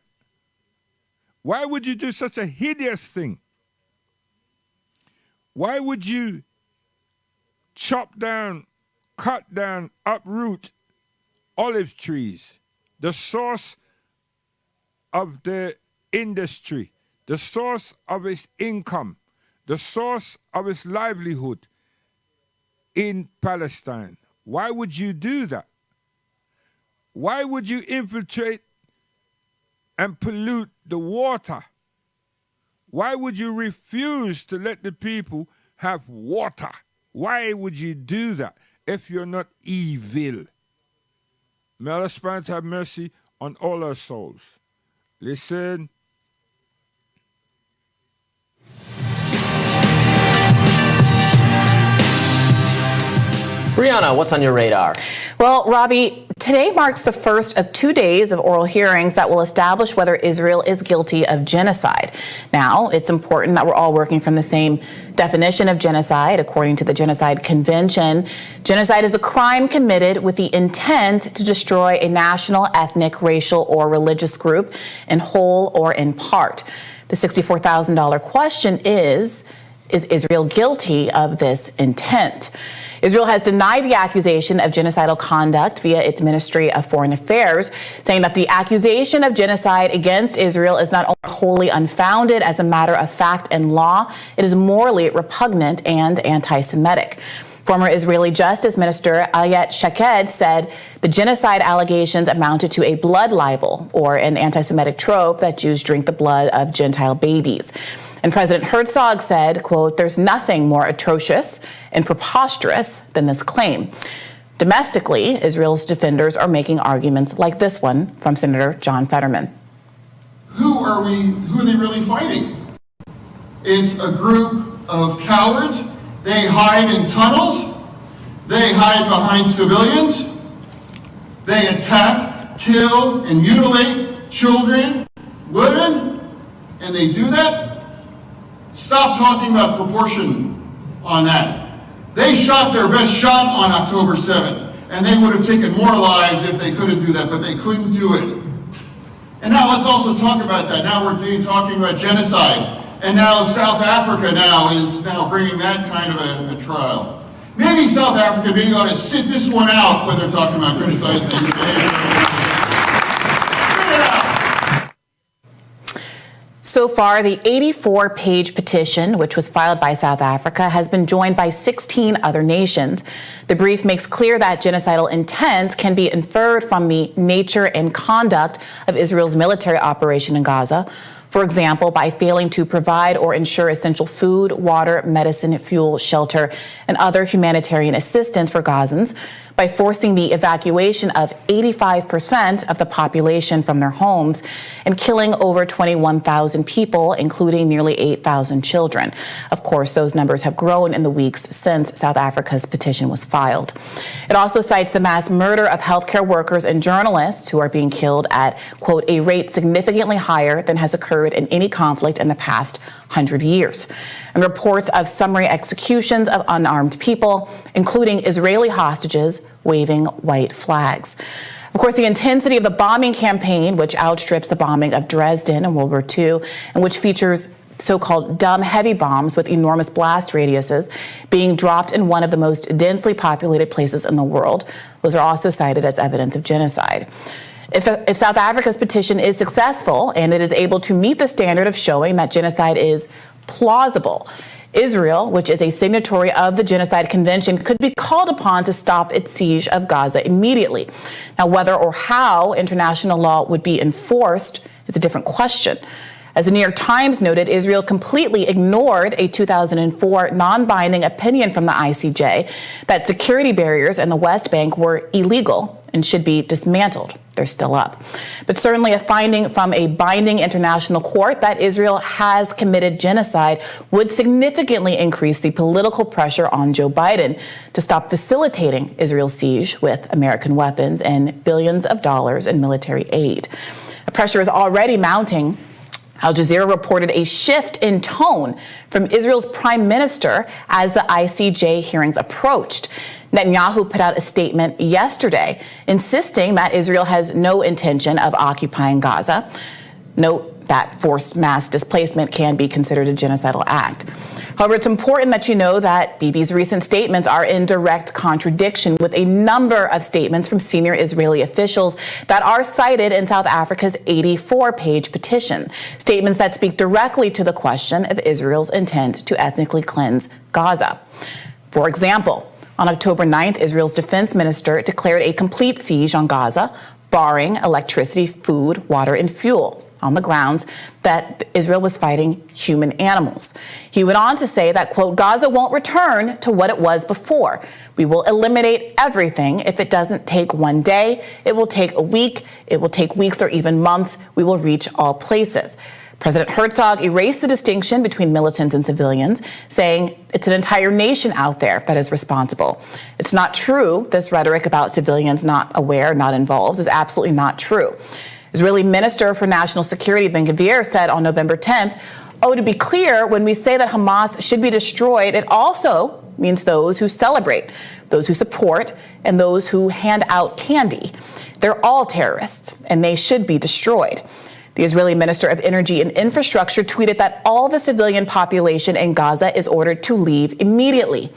Why would you do such a hideous thing? Why would you chop down, cut down, uproot olive trees, the source of the industry, the source of its income, the source of its livelihood in Palestine? Why would you do that? Why would you infiltrate and pollute the water? Why would you refuse to let the people have water? Why would you do that if you're not evil? May Allah subhanahu wa ta'ala have mercy on all our souls. Listen. Brianna, what's on your radar? Well, Robbie, today marks the first of 2 days of oral hearings that will establish whether Israel is guilty of genocide. Now, it's important that we're all working from the same definition of genocide. According to the Genocide Convention, genocide is a crime committed with the intent to destroy a national, ethnic, racial, or religious group in whole or in part. The $64,000 question is Israel guilty of this intent? Israel has denied the accusation of genocidal conduct via its Ministry of Foreign Affairs, saying that the accusation of genocide against Israel is not only wholly unfounded as a matter of fact and law, it is morally repugnant and anti-Semitic. Former Israeli Justice Minister Ayat Shaked said the genocide allegations amounted to a blood libel, or an anti-Semitic trope that Jews drink the blood of Gentile babies. And President Herzog said, quote, "There's nothing more atrocious and preposterous than this claim." Domestically, Israel's defenders are making arguments like this one from Senator John Fetterman. Who are they really fighting? It's a group of cowards. They hide in tunnels. They hide behind civilians. They attack, kill, and mutilate children, women, and they do that. Stop talking about proportion on that. They shot their best shot on October 7th, and they would have taken more lives if they couldn't do that, but they couldn't do it. And now let's also talk about that. Now we're talking about genocide. And now South Africa is now bringing that kind of a trial. Maybe South Africa ought to sit this one out when they're talking about criticizing Sit it out. So far, the 84-page petition, which was filed by South Africa, has been joined by 16 other nations. The brief makes clear that genocidal intent can be inferred from the nature and conduct of Israel's military operation in Gaza. For example, by failing to provide or ensure essential food, water, medicine, fuel, shelter, and other humanitarian assistance for Gazans, by forcing the evacuation of 85% of the population from their homes, and killing over 21,000 people, including nearly 8,000 children. Of course, those numbers have grown in the weeks since South Africa's petition was filed. It also cites the mass murder of healthcare workers and journalists who are being killed at, quote, a rate significantly higher than has occurred in any conflict in the past 100 years. And reports of summary executions of unarmed people, including Israeli hostages waving white flags. Of course, the intensity of the bombing campaign, which outstrips the bombing of Dresden in World War II, and which features so-called dumb heavy bombs with enormous blast radiuses being dropped in one of the most densely populated places in the world. Those are also cited as evidence of genocide. If South Africa's petition is successful and it is able to meet the standard of showing that genocide is plausible, Israel, which is a signatory of the Genocide Convention, could be called upon to stop its siege of Gaza immediately. Now, whether or how international law would be enforced is a different question. As the New York Times noted, Israel completely ignored a 2004 non-binding opinion from the ICJ that security barriers in the West Bank were illegal and should be dismantled. They're still up. But certainly a finding from a binding international court that Israel has committed genocide would significantly increase the political pressure on Joe Biden to stop facilitating Israel's siege with American weapons and billions of dollars in military aid. The pressure is already mounting. Al Jazeera reported a shift in tone from Israel's prime minister as the ICJ hearings approached. Netanyahu put out a statement yesterday insisting that Israel has no intention of occupying Gaza. Note that forced mass displacement can be considered a genocidal act. However, it's important that you know that Bibi's recent statements are in direct contradiction with a number of statements from senior Israeli officials that are cited in South Africa's 84-page petition, statements that speak directly to the question of Israel's intent to ethnically cleanse Gaza. For example, on October 9th, Israel's defense minister declared a complete siege on Gaza, barring electricity, food, water, and fuel, on the grounds that Israel was fighting human animals. He went on to say that, quote, Gaza won't return to what it was before. We will eliminate everything. If it doesn't take one day, it will take a week. It will take weeks or even months. We will reach all places. President Herzog erased the distinction between militants and civilians, saying it's an entire nation out there that is responsible. It's not true. This rhetoric about civilians not aware, not involved is absolutely not true. Israeli Minister for National Security Ben-Gvir said on November 10th, to be clear, when we say that Hamas should be destroyed, it also means those who celebrate, those who support, and those who hand out candy. They're all terrorists, and they should be destroyed. The Israeli Minister of Energy and Infrastructure tweeted that all the civilian population in Gaza is ordered to leave immediately.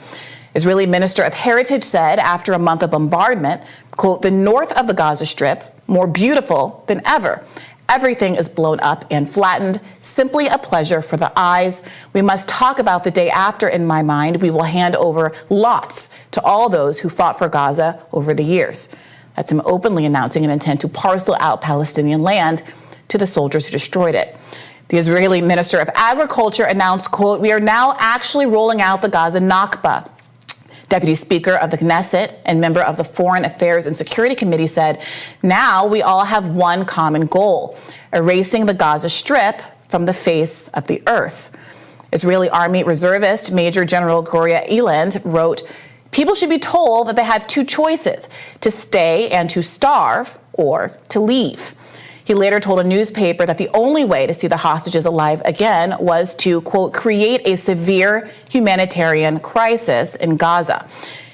Israeli Minister of Heritage said after a month of bombardment, quote, the north of the Gaza Strip, more beautiful than ever. Everything is blown up and flattened, simply a pleasure for the eyes. We must talk about the day after in my mind. We will hand over lots to all those who fought for Gaza over the years. That's him openly announcing an intent to parcel out Palestinian land to the soldiers who destroyed it. The Israeli Minister of Agriculture announced, quote, we are now actually rolling out the Gaza Nakba. Deputy Speaker of the Knesset and member of the Foreign Affairs and Security Committee said, now we all have one common goal, erasing the Gaza Strip from the face of the earth. Israeli Army reservist Major General Gloria Eland wrote, people should be told that they have two choices, to stay and to starve or to leave. He later told a newspaper that the only way to see the hostages alive again was to, quote, create a severe humanitarian crisis in Gaza.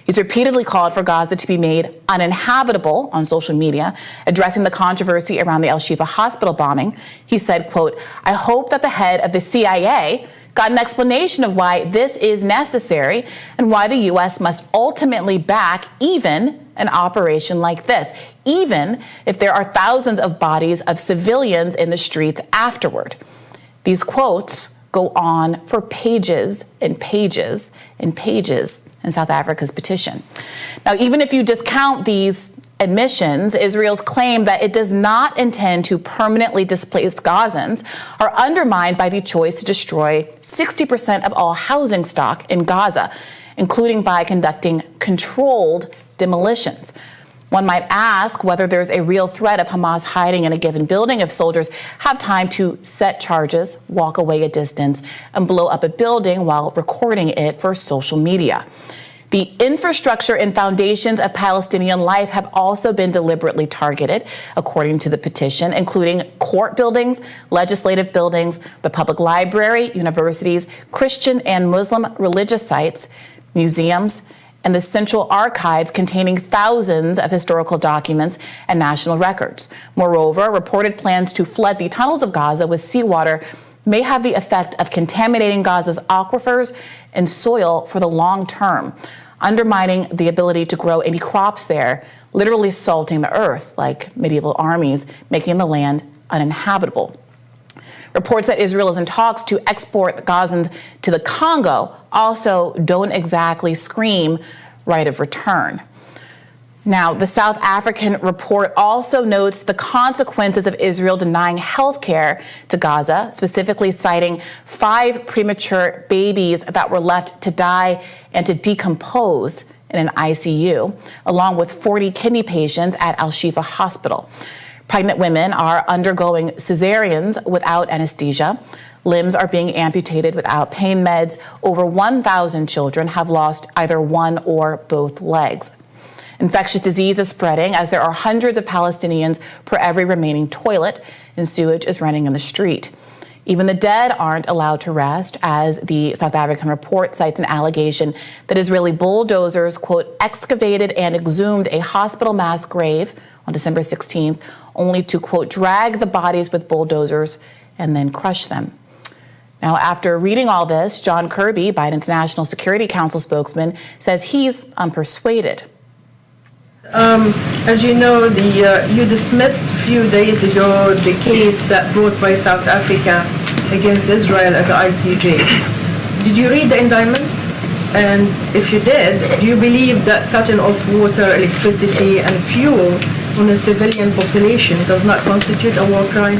He's repeatedly called for Gaza to be made uninhabitable on social media, addressing the controversy around the Al-Shifa hospital bombing. He said, quote, "I hope that the head of the CIA got an explanation of why this is necessary and why the U.S. must ultimately back even an operation like this, even if there are thousands of bodies of civilians in the streets afterward." These quotes go on for pages and pages and pages in South Africa's petition. Now, even if you discount these admissions, Israel's claim that it does not intend to permanently displace Gazans are undermined by the choice to destroy 60% of all housing stock in Gaza, including by conducting controlled demolitions. One might ask whether there's a real threat of Hamas hiding in a given building if soldiers have time to set charges, walk away a distance, and blow up a building while recording it for social media. The infrastructure and foundations of Palestinian life have also been deliberately targeted, according to the petition, including court buildings, legislative buildings, the public library, universities, Christian and Muslim religious sites, museums, and the Central Archive containing thousands of historical documents and national records. Moreover, reported plans to flood the tunnels of Gaza with seawater may have the effect of contaminating Gaza's aquifers and soil for the long term, undermining the ability to grow any crops there, literally salting the earth like medieval armies, making the land uninhabitable. Reports that Israel is in talks to export the Gazans to the Congo also don't exactly scream right of return. Now, the South African report also notes the consequences of Israel denying health care to Gaza, specifically citing 5 premature babies that were left to die and to decompose in an ICU, along with 40 kidney patients at Al-Shifa Hospital. Pregnant women are undergoing cesareans without anesthesia. Limbs are being amputated without pain meds. Over 1,000 children have lost either one or both legs. Infectious disease is spreading as there are hundreds of Palestinians per every remaining toilet, and sewage is running in the street. Even the dead aren't allowed to rest, as the South African report cites an allegation that Israeli bulldozers, quote, excavated and exhumed a hospital mass grave on December 16th, only to, quote, drag the bodies with bulldozers and then crush them. Now, after reading all this, John Kirby, Biden's National Security Council spokesman, says he's unpersuaded. As you know, you dismissed a few days ago the case that brought by South Africa against Israel at the ICJ. Did you read the indictment? And if you did, do you believe that cutting off water, electricity, and fuel on a civilian population does not constitute a war crime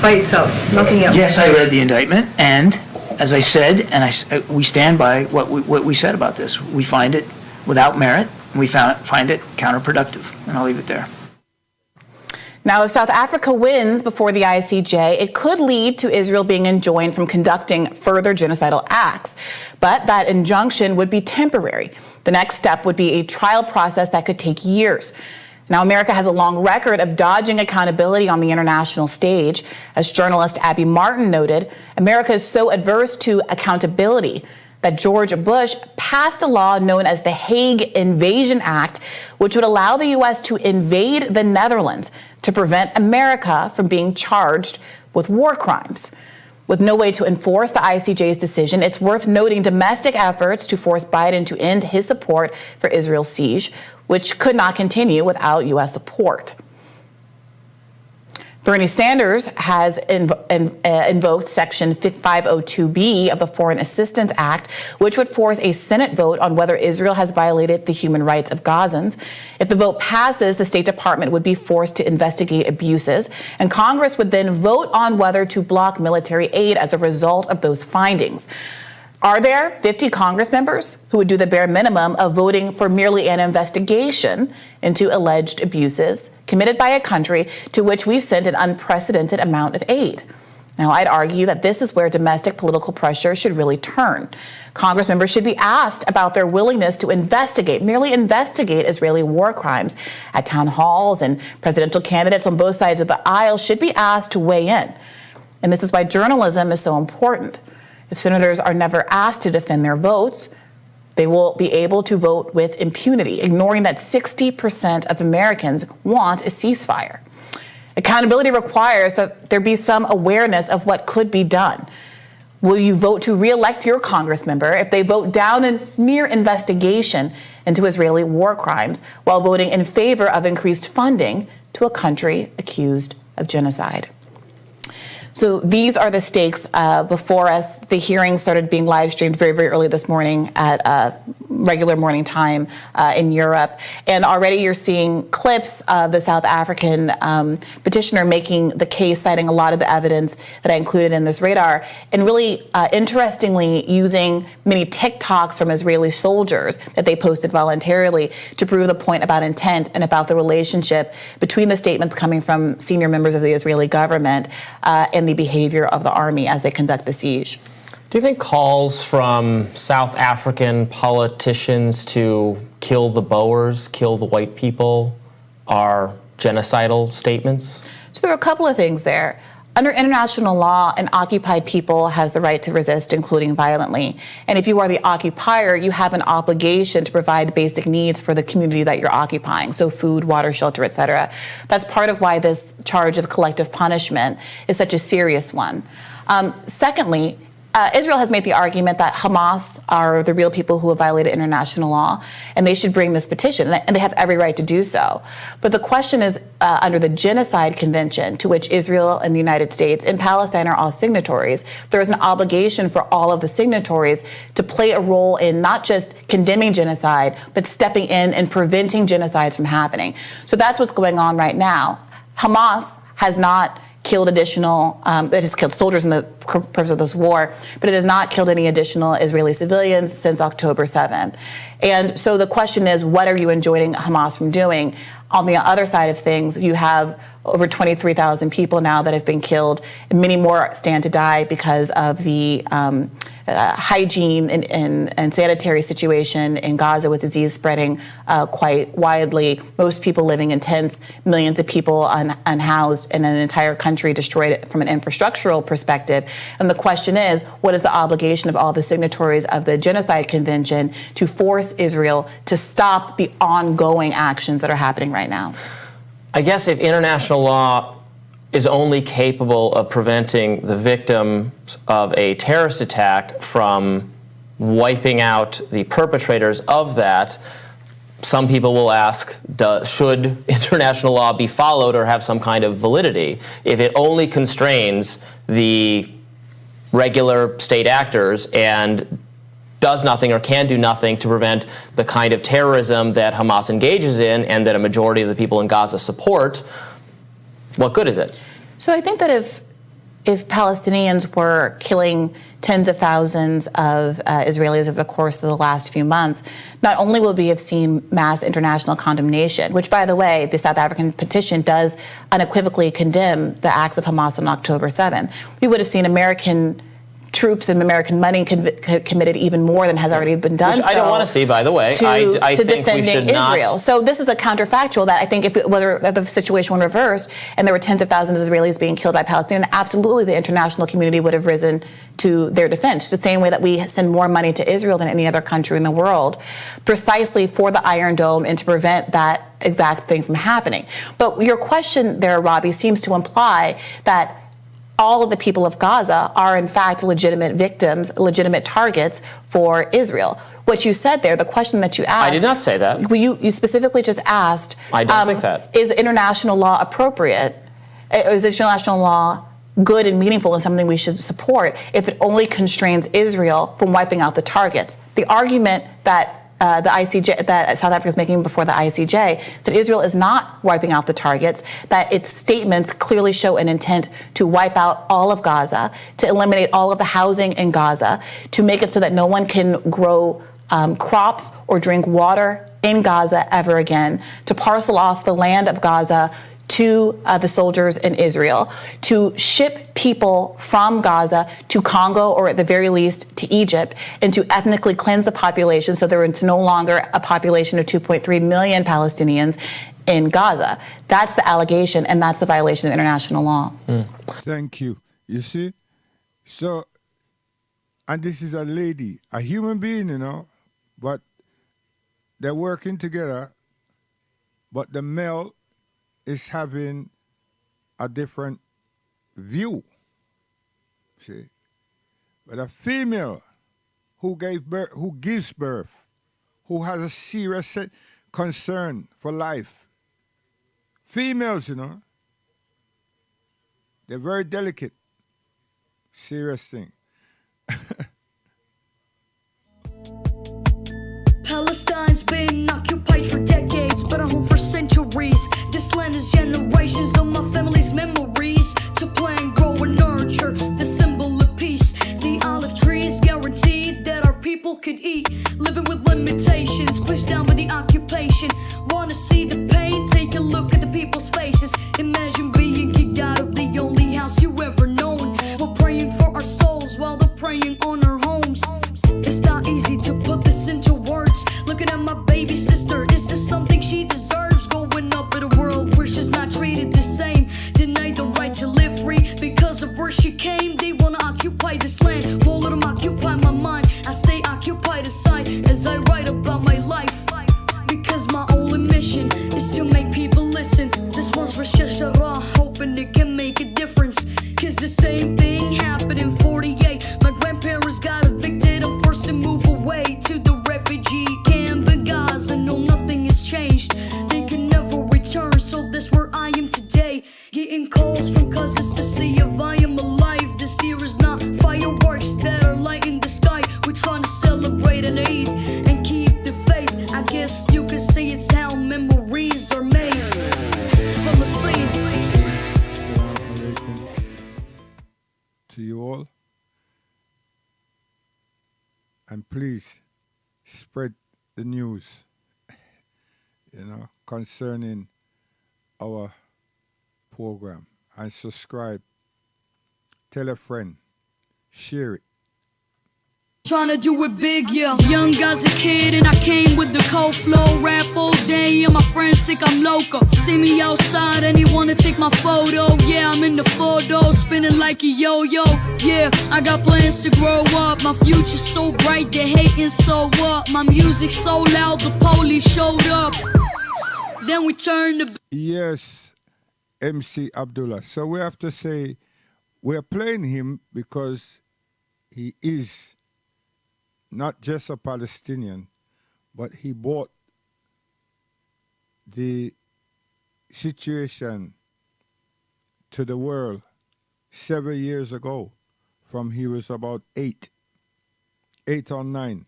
by itself, nothing else? Yes, I read the indictment, and as I said, and we stand by what we said about this. We find it without merit. We find it counterproductive, and I'll leave it there. Now, if South Africa wins before the ICJ, it could lead to Israel being enjoined from conducting further genocidal acts. But that injunction would be temporary. The next step would be a trial process that could take years. Now, America has a long record of dodging accountability on the international stage. As journalist Abby Martin noted, America is so adverse to accountability that George Bush passed a law known as the Hague Invasion Act, which would allow the U.S. to invade the Netherlands to prevent America from being charged with war crimes. With no way to enforce the ICJ's decision, it's worth noting domestic efforts to force Biden to end his support for Israel's siege, which could not continue without U.S. support. Bernie Sanders has invoked Section 502B of the Foreign Assistance Act, which would force a Senate vote on whether Israel has violated the human rights of Gazans. If the vote passes, the State Department would be forced to investigate abuses, and Congress would then vote on whether to block military aid as a result of those findings. Are there 50 Congress members who would do the bare minimum of voting for merely an investigation into alleged abuses committed by a country to which we've sent an unprecedented amount of aid? Now, I'd argue that this is where domestic political pressure should really turn. Congress members should be asked about their willingness to merely investigate Israeli war crimes at town halls, and presidential candidates on both sides of the aisle should be asked to weigh in. And this is why journalism is so important. If senators are never asked to defend their votes, They will be able to vote with impunity, ignoring that 60% of Americans want a ceasefire. Accountability requires that there be some awareness of what could be done. Will you vote to re-elect your Congress member if they vote down a mere investigation into Israeli war crimes while voting in favor of increased funding to a country accused of genocide? So these are the stakes before us. The hearing started being live streamed very, very early this morning at regular morning time in Europe. And already you're seeing clips of the South African petitioner making the case, citing a lot of the evidence that I included in this radar, and really interestingly using many TikToks from Israeli soldiers that they posted voluntarily to prove the point about intent and about the relationship between the statements coming from senior members of the Israeli government and the behavior of the army as they conduct the siege. Do you think calls from South African politicians to kill the Boers, kill the white people, are genocidal statements? So there are a couple of things there. Under international law, an occupied people has the right to resist, including violently. And if you are the occupier, you have an obligation to provide basic needs for the community that you're occupying, so food, water, shelter, etc. That's part of why this charge of collective punishment is such a serious one. Secondly, Israel has made the argument that Hamas are the real people who have violated international law, and they should bring this petition, and they have every right to do so. But the question is, under the Genocide Convention, to which Israel and the United States and Palestine are all signatories, there is an obligation for all of the signatories to play a role in not just condemning genocide, but stepping in and preventing genocides from happening. So that's what's going on right now. Hamas has not killed additional, it has killed soldiers in the purpose of this war, but it has not killed any additional Israeli civilians since October 7th. And so the question is, what are you enjoining Hamas from doing? On the other side of things, you have over 23,000 people now that have been killed, and many more stand to die because of the hygiene and sanitary situation in Gaza, with disease spreading quite widely, most people living in tents, millions of people unhoused, and an entire country destroyed from an infrastructural perspective. And the question is, what is the obligation of all the signatories of the Genocide Convention to force Israel to stop the ongoing actions that are happening right now? I guess if international law is only capable of preventing the victims of a terrorist attack from wiping out the perpetrators of that, some people will ask, should international law be followed or have some kind of validity if it only constrains the regular state actors and does nothing or can do nothing to prevent the kind of terrorism that Hamas engages in and that a majority of the people in Gaza support? What good is it? So I think that if Palestinians were killing tens of thousands of Israelis over the course of the last few months, not only will we have seen mass international condemnation, which, by the way, the South African petition does unequivocally condemn the acts of Hamas on October 7th, we would have seen American troops and American money committed even more than has already been done. Which I don't want to see, by the way. To I think defending we should Israel. not. So this is a counterfactual that I think whether the situation were reversed and there were tens of thousands of Israelis being killed by Palestinians, absolutely the international community would have risen to their defense, the same way that we send more money to Israel than any other country in the world, precisely for the Iron Dome and to prevent that exact thing from happening. But your question there, Robbie, seems to imply that all of the people of Gaza are in fact legitimate victims, legitimate targets for Israel. What you said there, the question that you asked— I did not say that. Well, you specifically just asked— I don't think that. Is international law appropriate? Is international law good and meaningful and something we should support if it only constrains Israel from wiping out the targets? The argument that the ICJ, that South Africa is making before the ICJ, that Israel is not wiping out the targets, that its statements clearly show an intent to wipe out all of Gaza, to eliminate all of the housing in Gaza, to make it so that no one can grow crops or drink water in Gaza ever again, to parcel off the land of Gaza to the soldiers in Israel, to ship people from Gaza to Congo, or at the very least to Egypt, and to ethnically cleanse the population so there is no longer a population of 2.3 million Palestinians in Gaza. That's the allegation, and that's the violation of international law. Thank you. You see? So, and this is a lady, a human being, but they're working together, but the male is having a different view. See? But a female who gives birth, who has a serious concern for life. Females, they're very delicate. Serious thing. Palestine's been occupied for decades, but a home for centuries. This land is generations of my family's memories. To plant, grow, and nurture the symbol of peace. The olive trees guaranteed that our people could eat. Living with limitations, pushed down by the occupation. Wanna see the pain? Take a look at the people's faces. Imagine being kicked out of the only house you ever known. We're praying for our souls while they're preying on our homes. It's not easy to put this into words. Looking at my baby sister, is this something she deserves? Growing up in a world where she's not treated the same, denied the right to live free because of where she came. They wanna occupy this land, won't let them occupy my mind. I stay occupied aside as I write about my life, because my only mission is to make people listen. This one's for Sheikh Jarrah, hoping it can make a difference. Cause the same thing happened in 48. My grandparents got evicted and forced to move away to the refugee camp in Gaza. No, nothing has changed. They can never return, so that's where I am today. Getting calls from cousins to see if I am alive. This year is not fireworks that are lighting the sky. We're trying to celebrate an Eid and keep the faith. I guess you could say it's how memories are made. Palestine. Assalamu alaikum to you all. And please spread the news, concerning our program, and subscribe. Tell a friend. Share it. Tryna do it big, yeah. Young as a kid and I came with the cold flow. Rap all day and my friends think I'm loco. See me outside and they wanna take my photo. Yeah, I'm in the photo, spinning like a yo-yo. Yeah, I got plans to grow up. My future's so bright, they're hating, so what? My music's so loud, the police showed up. Then we turned the... Yes, MC Abdullah. So we have to say we're playing him because he is not just a Palestinian, but he brought the situation to the world 7 years ago, from he was about 8 or 9,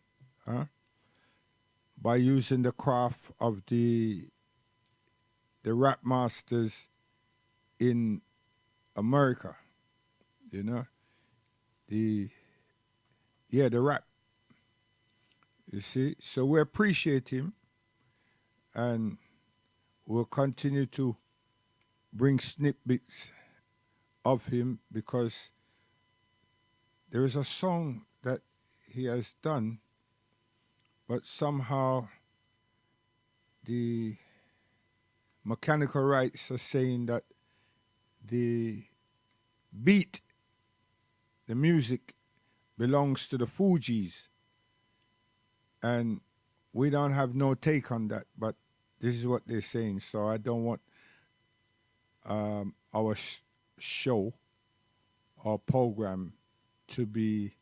by using the craft of the rap masters in America, the rap. You see, so we appreciate him, and we'll continue to bring snippets of him, because there is a song that he has done, but somehow the mechanical rights are saying that the beat, the music, belongs to the Fugees. And we don't have no take on that, but this is what they're saying. So I don't want our show or program to be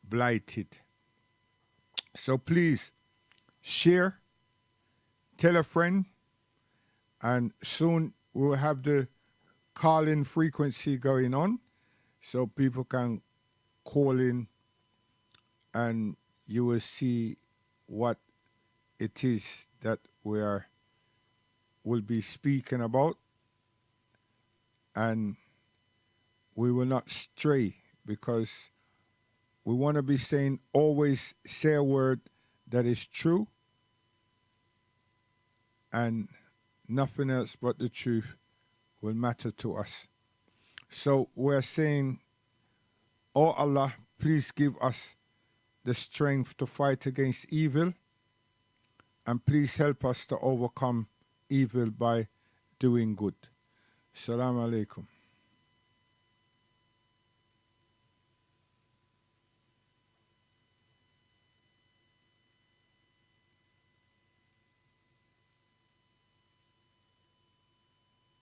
blighted. So please share, tell a friend, and soon we'll have the call-in frequency going on so people can call in and you will see what it is that will be speaking about, and we will not stray, because we want to be saying, always say a word that is true and nothing else but the truth will matter to us. So we're saying, oh Allah, please give us the strength to fight against evil, and please help us to overcome evil by doing good. Assalamu alaikum.